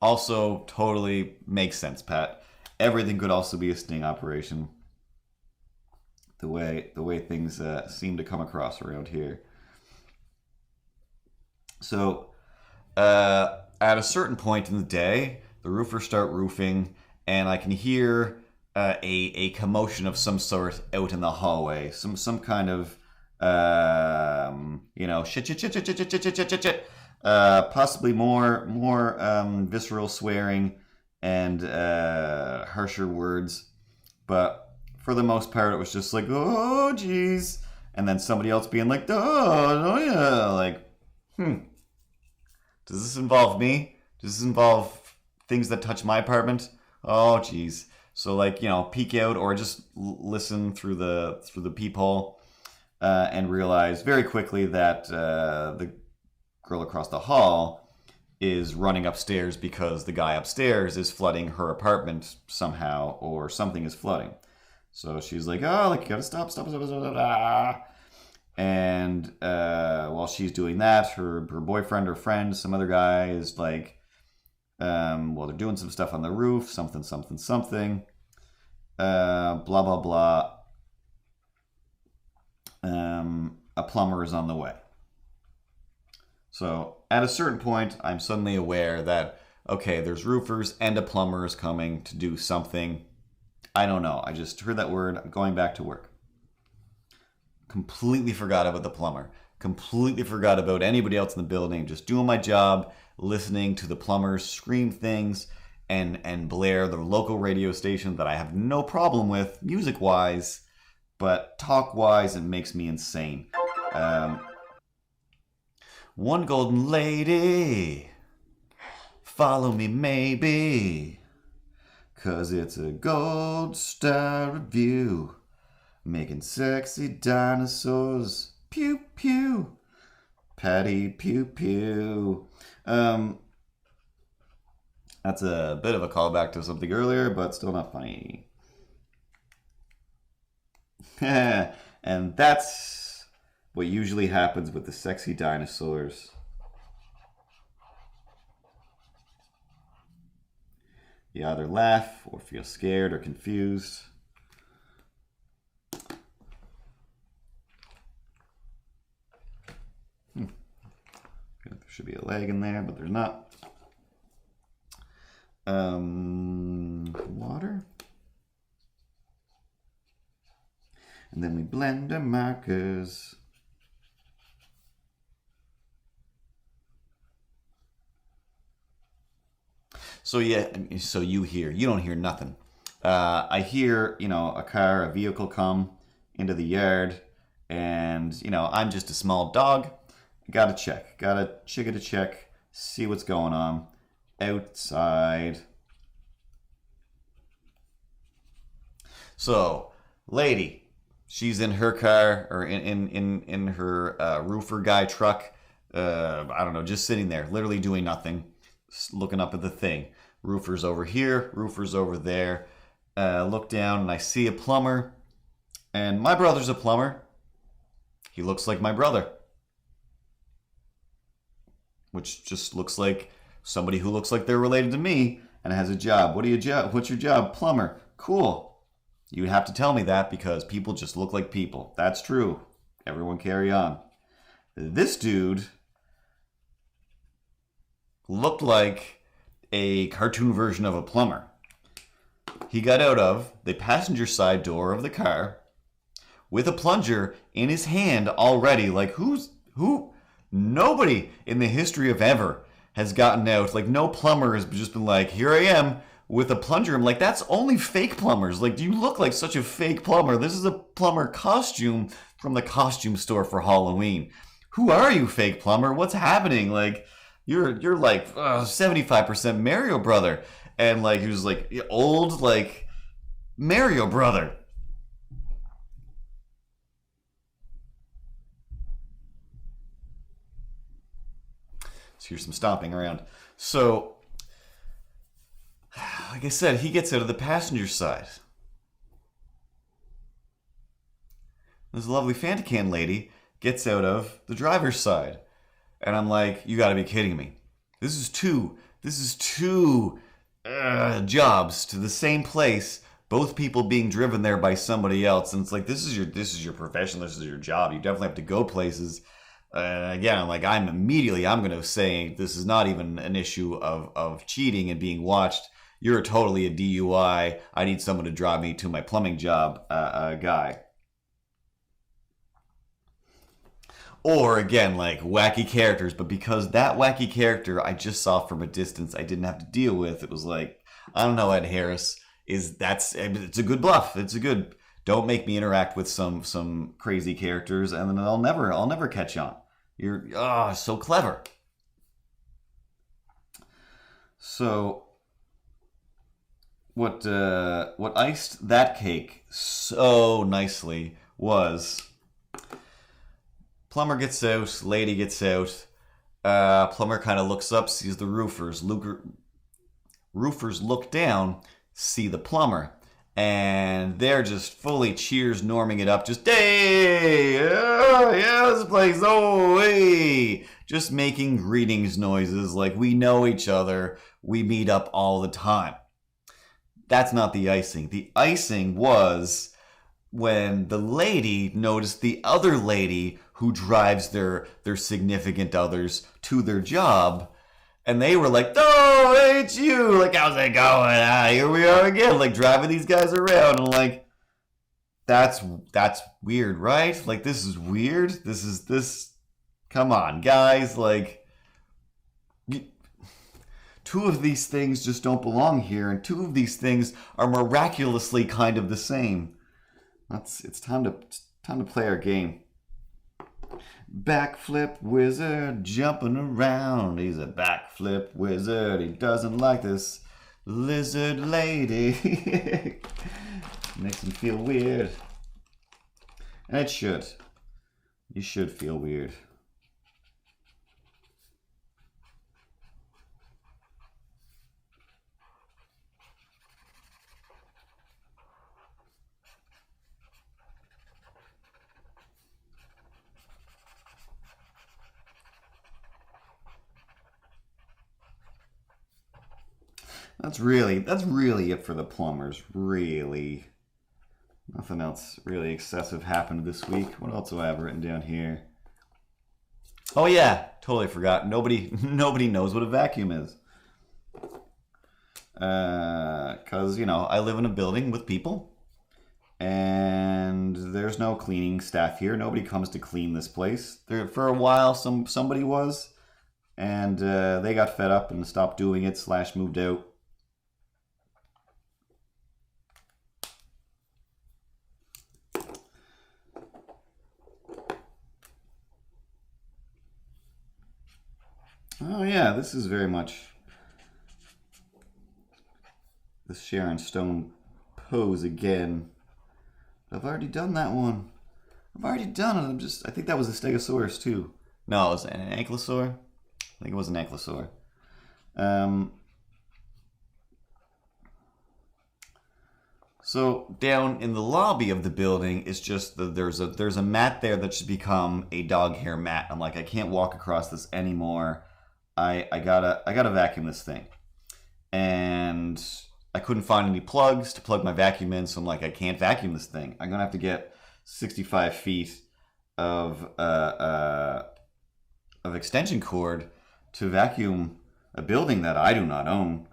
also totally makes sense, Pat. Everything could also be a sting operation. The way things seem to come across around here. So, at a certain point in the day, the roofers start roofing, and I can hear a commotion of some sort out in the hallway. Some kind of shit. Possibly more visceral swearing and harsher words, but for the most part, it was just like, oh, geez. And then somebody else being like, oh yeah. Like, does this involve me? Does this involve things that touch my apartment? Oh, geez. So, like, peek out or just listen through the peephole and realize very quickly that the girl across the hall is running upstairs because the guy upstairs is flooding her apartment somehow, or something is flooding. So she's like, oh, like, you gotta stop. And while she's doing that, her boyfriend or friend, some other guy, is like, they're doing some stuff on the roof, something, blah, blah, blah. A plumber is on the way. So at a certain point, I'm suddenly aware that, okay, there's roofers and a plumber is coming to do something. I don't know. I just heard that word. I'm going back to work. Completely forgot about the plumber. Completely forgot about anybody else in the building. Just doing my job, listening to the plumbers scream things and blare the local radio station that I have no problem with, music-wise, but talk-wise, it makes me insane. One golden lady, follow me maybe, 'cause it's a gold star review, making sexy dinosaurs, pew pew, patty pew pew. That's a bit of a callback to something earlier, but still not funny. And that's what usually happens with the sexy dinosaurs. You either laugh or feel scared or confused. There should be a leg in there, but there's not. Water. And then we blend our markers. So yeah, so you don't hear nothing. I hear, a vehicle come into the yard, and, I'm just a small dog. Gotta check, see what's going on outside. So, lady, she's in her car, or in her roofer guy truck. I don't know, just sitting there, literally doing nothing, looking up at the thing. Roofer's over here, roofer's over there. Look down and I see a plumber, and my brother's a plumber. He looks like my brother, which just looks like somebody who looks like they're related to me and has a job. What's your job? Plumber. Cool. You would have to tell me that because people just look like people. That's true. Everyone carry on. This dude looked like a cartoon version of a plumber. He got out of the passenger side door of the car with a plunger in his hand already. Like, who? Nobody in the history of ever has gotten out. Like, no plumber has just been like, here I am with a plunger. I'm like, that's only fake plumbers. Like, you look like such a fake plumber. This is a plumber costume from the costume store for Halloween. Who are you, fake plumber? What's happening? Like, you're like 75% Mario Brother. And like, he was like old, like Mario Brother. So here's some stomping around. So, like I said, he gets out of the passenger side. This lovely Fantacan lady gets out of the driver's side. And I'm like, you gotta be kidding me. This is two jobs to the same place, both people being driven there by somebody else. And it's like, this is your profession, this is your job. You definitely have to go places. Again, I'm like, I'm going to say this is not even an issue of cheating and being watched. You're totally a DUI. I need someone to drive me to my plumbing job, guy. Or again, like wacky characters, but because that wacky character I just saw from a distance, I didn't have to deal with. It was like, I don't know, Ed Harris it's a good bluff. It's a good Don't make me interact with some crazy characters, and then I'll never catch on. You're so clever. So what iced that cake so nicely was plumber gets out, lady gets out. Plumber kind of looks up, sees the roofers. Roofers look down, see the plumber, and they're just fully cheers, norming it up. Just, hey, yeah, this place, oh, hey. Just making greetings noises like we know each other. We meet up all the time. That's not the icing. The icing was when the lady noticed the other lady who drives their significant others to their job, and they were like, "Oh, hey, it's you! Like, how's it going? Here we are again, like driving these guys around." And like, that's weird, right? Like, this is weird. This. Come on, guys! Like, two of these things just don't belong here, and two of these things are miraculously kind of the same. It's time to play our game. Backflip wizard jumping around. He's a backflip wizard. He doesn't like this lizard lady. Makes him feel weird. And it should. You should feel weird. That's really it for the plumbers, really. Nothing else really excessive happened this week. What else do I have written down here? Oh yeah, totally forgot. Nobody knows what a vacuum is. Cause I live in a building with people, and there's no cleaning staff here. Nobody comes to clean this place. There for a while, somebody was, and they got fed up and stopped doing it / moved out. Oh yeah, this is very much the Sharon Stone pose again. I've already done that one. I've already done it. I think that was a Stegosaurus too. No, it was an Ankylosaur. I think it was an Ankylosaur. So down in the lobby of the building is just there's a mat there that should become a dog hair mat. I'm like, I can't walk across this anymore. I gotta vacuum this thing, and I couldn't find any plugs to plug my vacuum in, so I'm like, I can't vacuum this thing. I'm gonna have to get 65 feet of extension cord to vacuum a building that I do not own.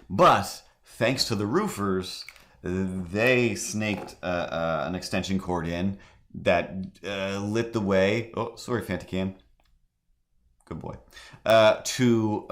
But thanks to the roofers, they snaked an extension cord in that lit the way. Oh, sorry, Fanticam. Good boy. To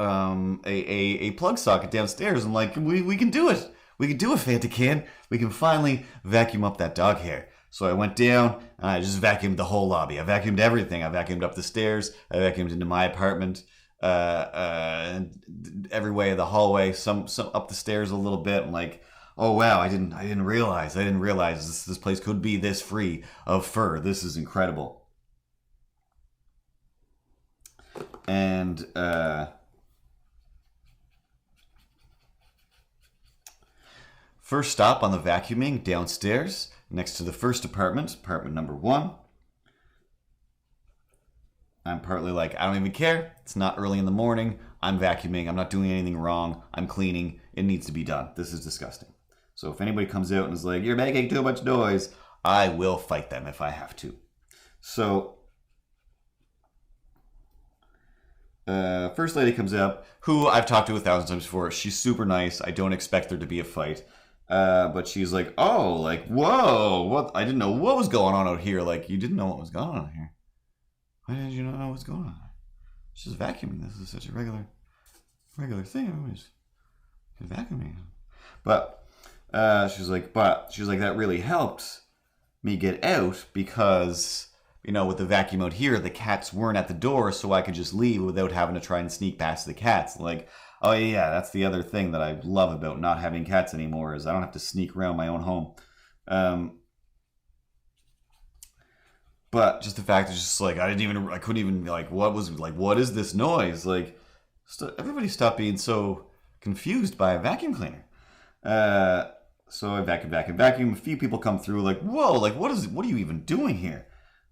a plug socket downstairs. I'm like, we can do it. We can do it, Fanticam. We can finally vacuum up that dog hair. So I went down and I just vacuumed the whole lobby. I vacuumed everything. I vacuumed up the stairs. I vacuumed into my apartment. Every way of the hallway. Some up the stairs a little bit. I'm like, oh wow, I didn't realize this place could be this free of fur. This is incredible. And first stop on the vacuuming, downstairs next to the first apartment number 1. I'm partly like, I don't even care. It's not early in the morning. I'm vacuuming. I'm not doing anything wrong. I'm cleaning. It needs to be done. This is disgusting. So if anybody comes out and is like, you're making too much noise, I will fight them if I have to. So first lady comes up, who I've talked to 1,000 times before. She's super nice. I don't expect there to be a fight. But she's like, oh, like, whoa, what? I didn't know what was going on out here. Like, you didn't know what was going on out here. Why did you not know what's going on? just vacuuming. This is such a regular thing. Everybody's vacuuming. But she's like, that really helped me get out because, with the vacuum out here, the cats weren't at the door, so I could just leave without having to try and sneak past the cats. Like, oh yeah, that's the other thing that I love about not having cats anymore is I don't have to sneak around my own home. But just the fact is just like, I couldn't even, like, what is this noise? Like, everybody stop being so confused by a vacuum cleaner. So I vacuum. A few people come through like, whoa, like, what are you even doing here?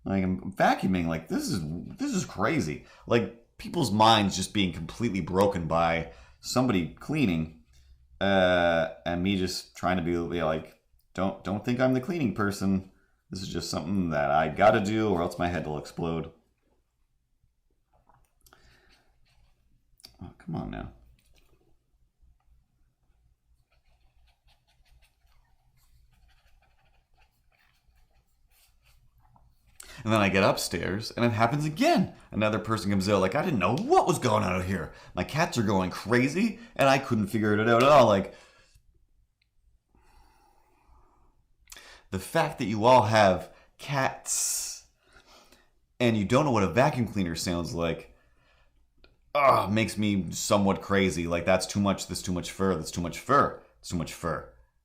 Like, I'm vacuuming. Like, this is crazy. Like, people's minds just being completely broken by somebody cleaning, and me just trying to be like, don't think I'm the cleaning person. This is just something that I gotta do, or else my head will explode. Oh, come on now. And then I get upstairs, and it happens again. Another person comes out, like, I didn't know what was going on out here. My cats are going crazy, and I couldn't figure it out at all. Like, the fact that you all have cats, and you don't know what a vacuum cleaner sounds like, makes me somewhat crazy. Like, that's too much fur. That's too much fur.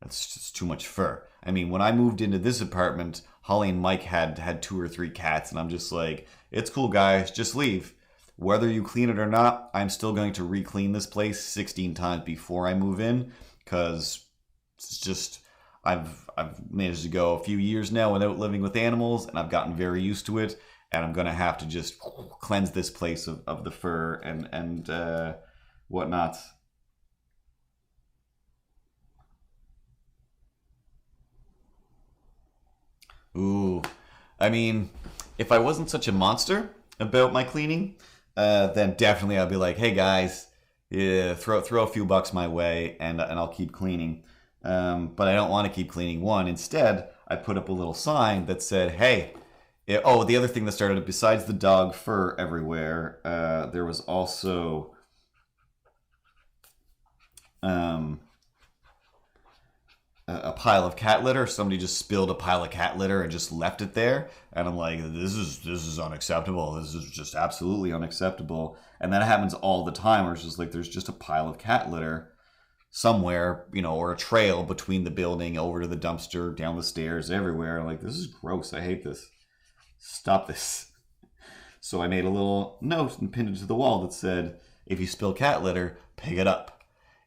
That's just too much fur. I mean, when I moved into this apartment, Holly and Mike had 2 or 3 cats, and I'm just like, it's cool, guys, just leave. Whether you clean it or not, I'm still going to re-clean this place 16 times before I move in, because it's just, I've managed to go a few years now without living with animals, and I've gotten very used to it, and I'm going to have to just cleanse this place of the fur and whatnot. Ooh, I mean, if I wasn't such a monster about my cleaning, then definitely I'd be like, hey guys, yeah, throw a few bucks my way, and I'll keep cleaning. But I don't want to keep cleaning. Instead, I put up a little sign that said, hey, the other thing that started, besides the dog fur everywhere, there was also a pile of cat litter. Somebody just spilled a pile of cat litter and just left it there, and I'm like, this is unacceptable. This is just absolutely unacceptable. And that happens all the time, where it's just like there's just a pile of cat litter somewhere, or a trail between the building over to the dumpster, down the stairs, everywhere. I'm like, this is gross. I hate this. Stop this. So I made a little note and pinned it to the wall that said, if you spill cat litter, pick it up.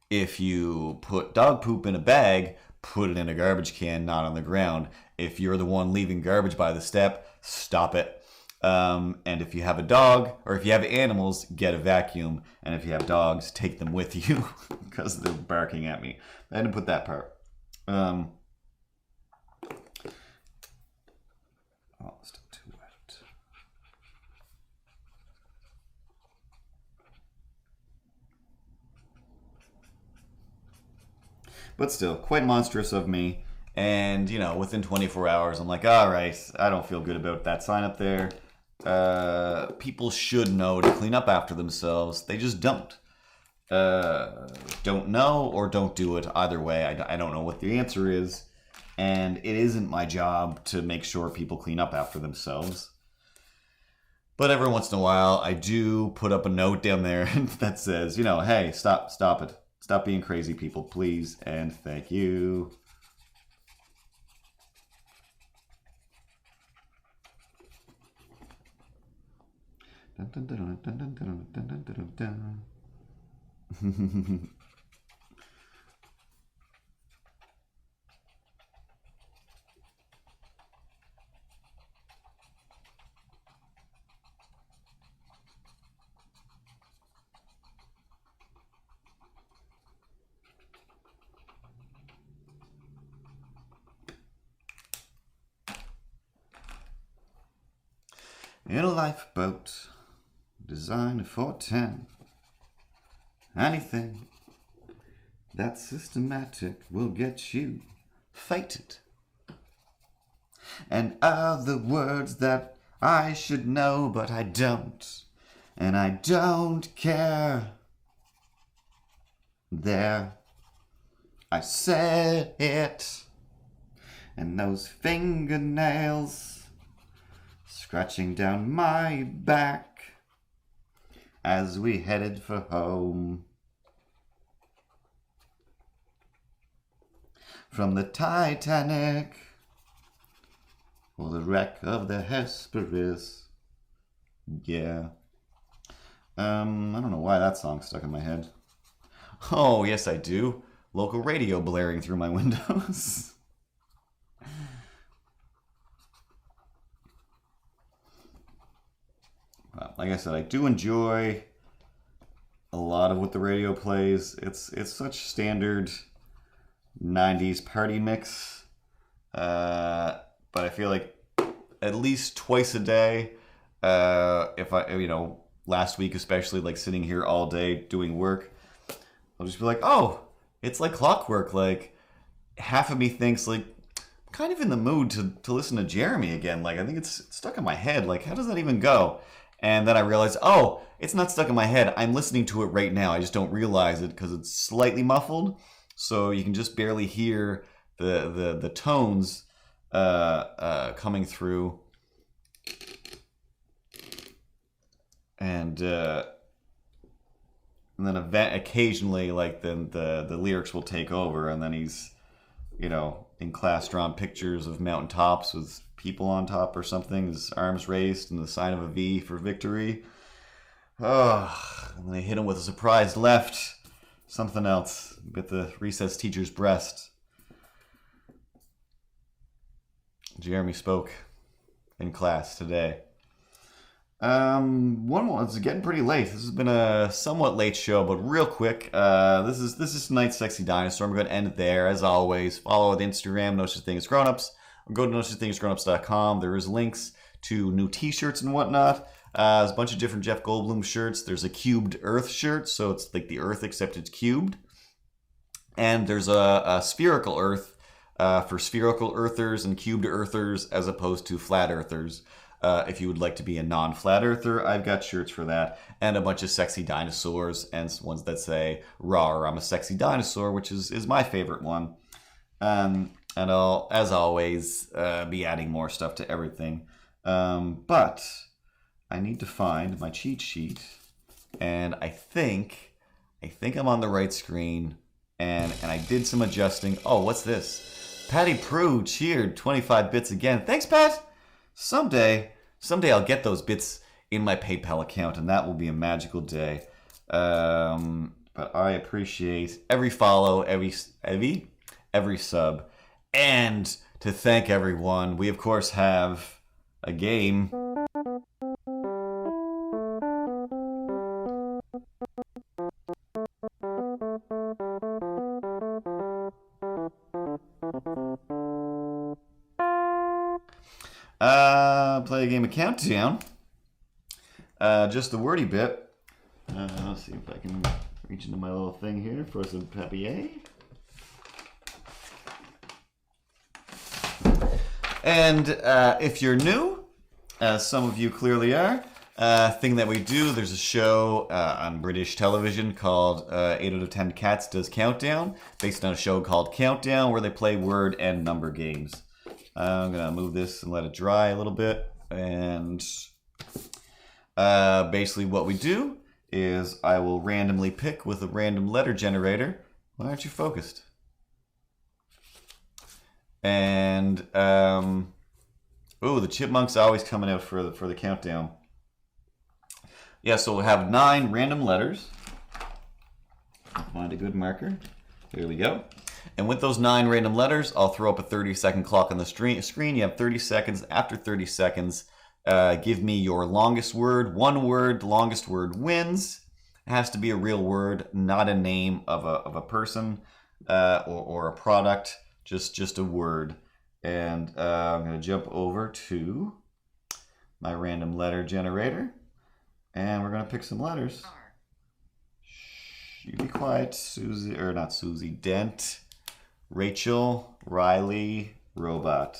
If you put dog poop in a bag, put it in a garbage can, not on the ground. If you're the one leaving garbage by the step, stop it. And if you have a dog, or if you have animals, get a vacuum. And if you have dogs, take them with you, because they're barking at me. I didn't put that part. Still too wet. But still, quite monstrous of me. And, within 24 hours, I'm like, all right, I don't feel good about that sign up there. People should know to clean up after themselves. They just don't. Don't know or don't do it. Either way, I don't know what the answer is. And it isn't my job to make sure people clean up after themselves. But every once in a while, I do put up a note down there that says, hey, stop it. Stop being crazy, people, please, and thank you. Dun, dun, dun, dun, dun, dun, dun, dun, dun, dun. In a lifeboat designed for 10, anything that's systematic will get you fated. And other words that I should know, but I don't. and I don't care. There, I said it, and those fingernails scratching down my back as we headed for home. From the Titanic or the wreck of the Hesperus. Yeah. I don't know why that song stuck in my head. Oh, yes I do. Local radio blaring through my windows. Well, like I said, I do enjoy a lot of what the radio plays. It's such standard 90s party mix. But I feel like at least twice a day, if I, last week especially, like sitting here all day doing work, I'll just be like, oh, it's like clockwork. Like, half of me thinks, like, I'm kind of in the mood to listen to Jeremy again. Like, I think it's stuck in my head. Like, how does that even go? And then I realized, oh, it's not stuck in my head. I'm listening to it right now. I just don't realize it because it's slightly muffled. So you can just barely hear the tones coming through. And then occasionally, like, the lyrics will take over, and then he's, in class drawing pictures of mountaintops with people on top or something, his arms raised in the sign of a V for victory. Oh, and then they hit him with a surprise left. Something else. Bit the recess teacher's breast. Jeremy spoke in class today. One more. It's getting pretty late. This has been a somewhat late show, but real quick. This is tonight's Sexy Dinosaur. I'm going to end it there. As always, follow the Instagram, No Such Thing as Grownups. Or go to nosuchthingasgrownups.com. There is links to new T-shirts and whatnot. There's a bunch of different Jeff Goldblum shirts. There's a cubed Earth shirt, so it's like the Earth except it's cubed. And there's a spherical Earth for spherical Earthers and cubed Earthers as opposed to flat Earthers. If you would like to be a non-flat earther, I've got shirts for that. And a bunch of sexy dinosaurs and ones that say, "Rawr, I'm a sexy dinosaur," which is my favorite one. And I'll, as always, be adding more stuff to everything. But I need to find my cheat sheet. And I think I'm on the right screen. And I did some adjusting. Oh, what's this? Patty Prue cheered 25 bits again. Thanks, Pat! Someday I'll get those bits in my PayPal account, and that will be a magical day. But I appreciate every follow, every sub, and to thank everyone, we of course have a game. Play a game of Countdown. Just the wordy bit. Let's see if I can reach into my little thing here for some papier. And if you're new, as some of you clearly are, thing that we do, there's a show on British television called 8 out of 10 Cats Does Countdown, based on a show called Countdown, where they play word and number games. I'm going to move this and let it dry a little bit. And basically what we do is I will randomly pick with a random letter generator. Why aren't you focused? And, the chipmunk's always coming out for the countdown. Yeah, so we'll have 9 random letters. Find a good marker. There we go. And with those 9 random letters, I'll throw up a 30-second clock on the screen. You have 30 seconds. After 30 seconds, give me your longest word. One word, the longest word wins. It has to be a real word, not a name of a person or a product. Just a word. And I'm going to jump over to my random letter generator. And we're going to pick some letters. Shh, you be quiet, Susie, or not Susie, Dent. Rachel, Riley, Robot.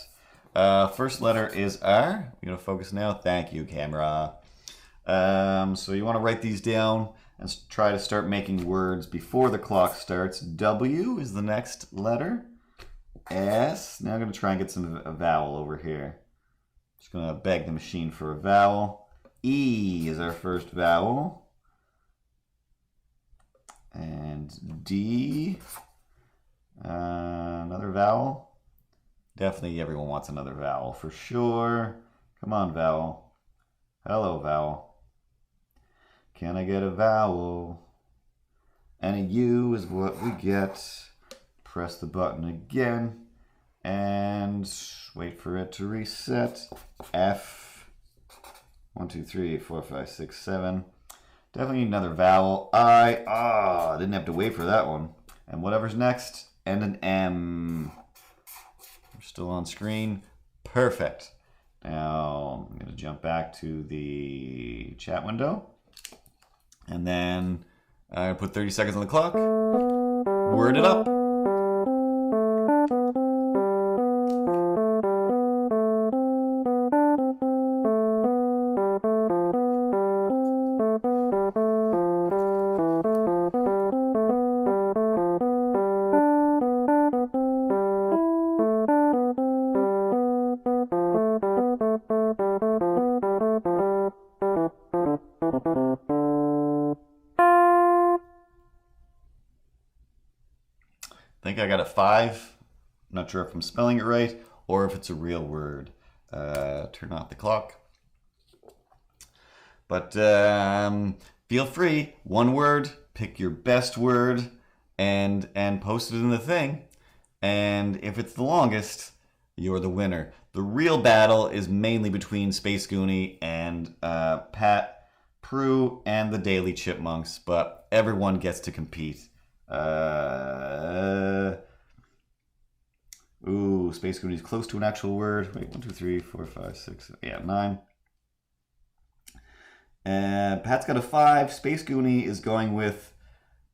First letter is R. We're going to focus now. Thank you, camera. So you want to write these down and try to start making words before the clock starts. W is the next letter. S. Now I'm going to try and get a vowel over here. Just going to beg the machine for a vowel. E is our first vowel. And D. Another vowel. Definitely everyone wants another vowel for sure. Come on, vowel. Hello, vowel. Can I get a vowel? And a U is what we get. Press the button again and wait for it to reset. F. 1, 2, 3, 4, 5, 6, 7. Definitely need another vowel. I. Didn't have to wait for that one. And whatever's next. And an M. We're still on screen. Perfect. Now I'm going to jump back to the chat window. And then I'm going to put 30 seconds on the clock. Word it up. I think I got a 5. I'm not sure if I'm spelling it right or if it's a real word. Turn off the clock. But feel free. One word. Pick your best word and post it in the thing. And if it's the longest, you're the winner. The real battle is mainly between Space Goonie and Pat, Prue, and the Daily Chipmunks. But everyone gets to compete. Space Goonie's close to an actual word. Wait, 1, 2, 3, 4, 5, 6, 9. Pat's got a 5. Space Goonie is going with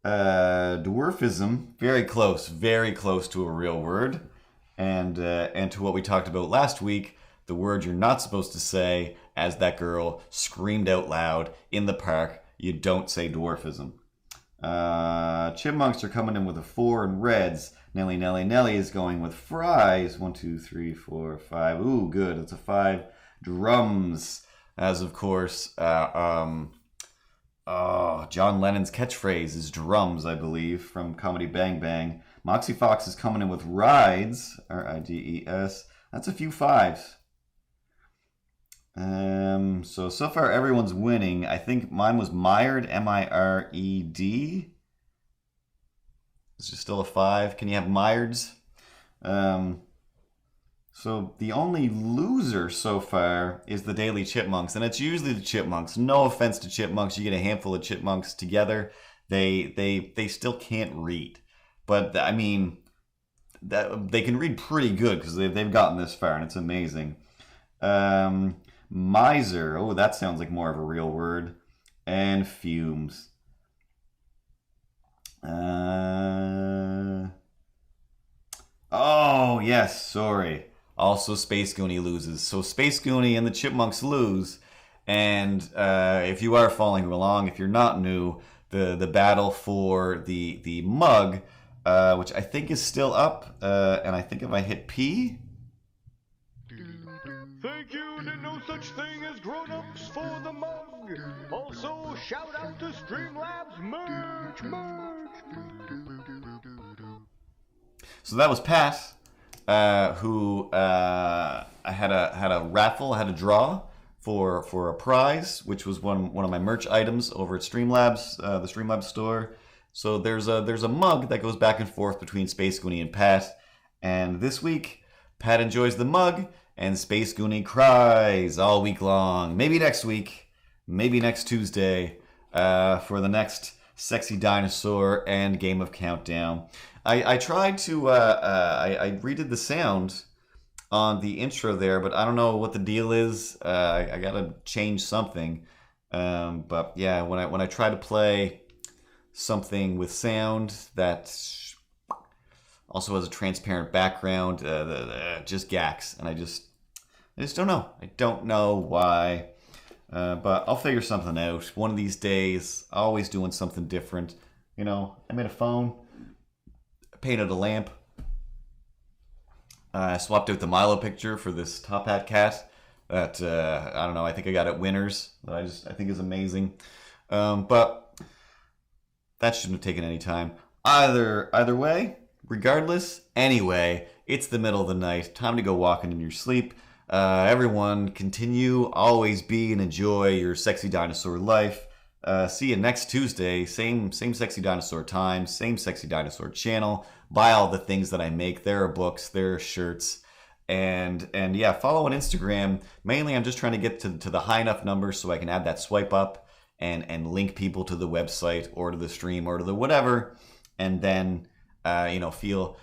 dwarfism. Very close to a real word. And to what we talked about last week, the word you're not supposed to say, as that girl screamed out loud in the park. You don't say dwarfism. Chipmunks are coming in with a 4 and reds. Nelly is going with fries. 1, 2, 3, 4, 5. Ooh, good. It's a 5. Drums, as of course, John Lennon's catchphrase is drums, I believe, from Comedy Bang Bang. Moxie Fox is coming in with rides. R-I-D-E-S. That's a few 5s. So far everyone's winning. I think mine was mired, M-I-R-E-D. Is it still a 5? Can you have mireds? So the only loser so far is the Daily Chipmunks, and it's usually the Chipmunks. No offense to Chipmunks, you get a handful of Chipmunks together, they still can't read. But I mean, they can read pretty good because they've gotten this far, and it's amazing. Miser. Oh, that sounds like more of a real word. And fumes. Oh, yes, sorry. Also, Space Goonie loses. So Space Goonie and the Chipmunks lose. And if you are following along, if you're not new, the battle for the mug, which I think is still up, and I think if I hit P... Thank you to No Such Thing as Grown-Ups for the mug. Also, shout out to Streamlabs merch. So that was Pat, who I had a raffle, I had a draw for a prize, which was one of my merch items over at Streamlabs, the Streamlabs store. So there's a mug that goes back and forth between Space Goonie and Pat, and this week Pat enjoys the mug. And Space Goonie cries all week long. Maybe next week, maybe next Tuesday, for the next Sexy Dinosaur and Game of Countdown. I tried to, I redid the sound on the intro there, but I don't know what the deal is. I gotta change something. But yeah, when I try to play something with sound that also has a transparent background, just gacks, and I just don't know. I don't know why. But I'll figure something out. One of these days, always doing something different. You know, I made a phone, painted a lamp, I swapped out the Milo picture for this top hat cat that, I don't know, I think I got at Winners, that I think is amazing. But that shouldn't have taken any time. Either way, regardless, anyway, it's the middle of the night. Time to go walking in your sleep. Everyone, continue, always be and enjoy your sexy dinosaur life. See you next Tuesday. Same sexy dinosaur time, same sexy dinosaur channel. Buy all the things that I make. There are books, there are shirts, and yeah, follow on Instagram. Mainly, I'm just trying to get to the high enough number so I can add that swipe up and link people to the website or to the stream or to the whatever, and then feel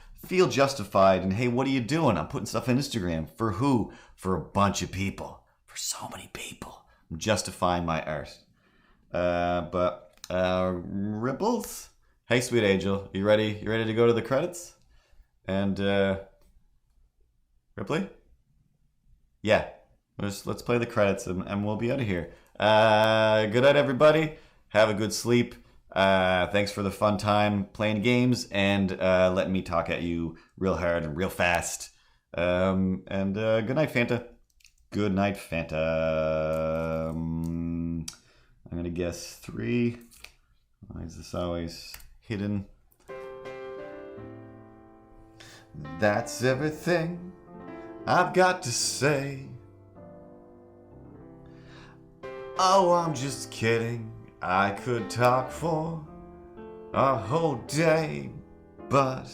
justified. And hey, what are you doing? I'm putting stuff on Instagram for who? For a bunch of people. For so many people. I'm justifying my art. Ripples? Hey, sweet angel, you ready? You ready to go to the credits? And Ripley? Yeah, let's play the credits and we'll be out of here. Good night, everybody. Have a good sleep. Thanks for the fun time playing games and letting me talk at you real hard and real fast. Good night, Fanta. Good night, Fanta. I'm gonna guess 3. Why is this always hidden? That's everything I've got to say. Oh, I'm just kidding. I could talk for a whole day, but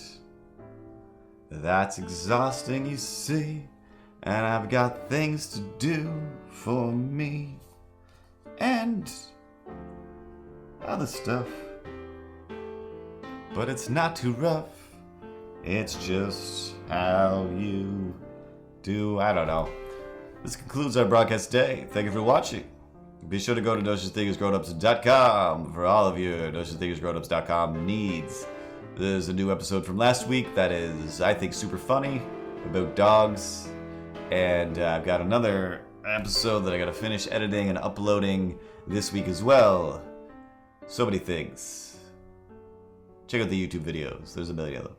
that's exhausting, you see. And I've got things to do for me and other stuff. But it's not too rough. It's just how you do. I don't know. This concludes our broadcast day. Thank you for watching. Be sure to go to DuchesThinkersGrownups.com for all of your DuchesThinkersGrownups.com needs. There's a new episode from last week that is, I think, super funny about dogs. And I've got another episode that I gotta finish editing and uploading this week as well. So many things. Check out the YouTube videos. There's a million of them.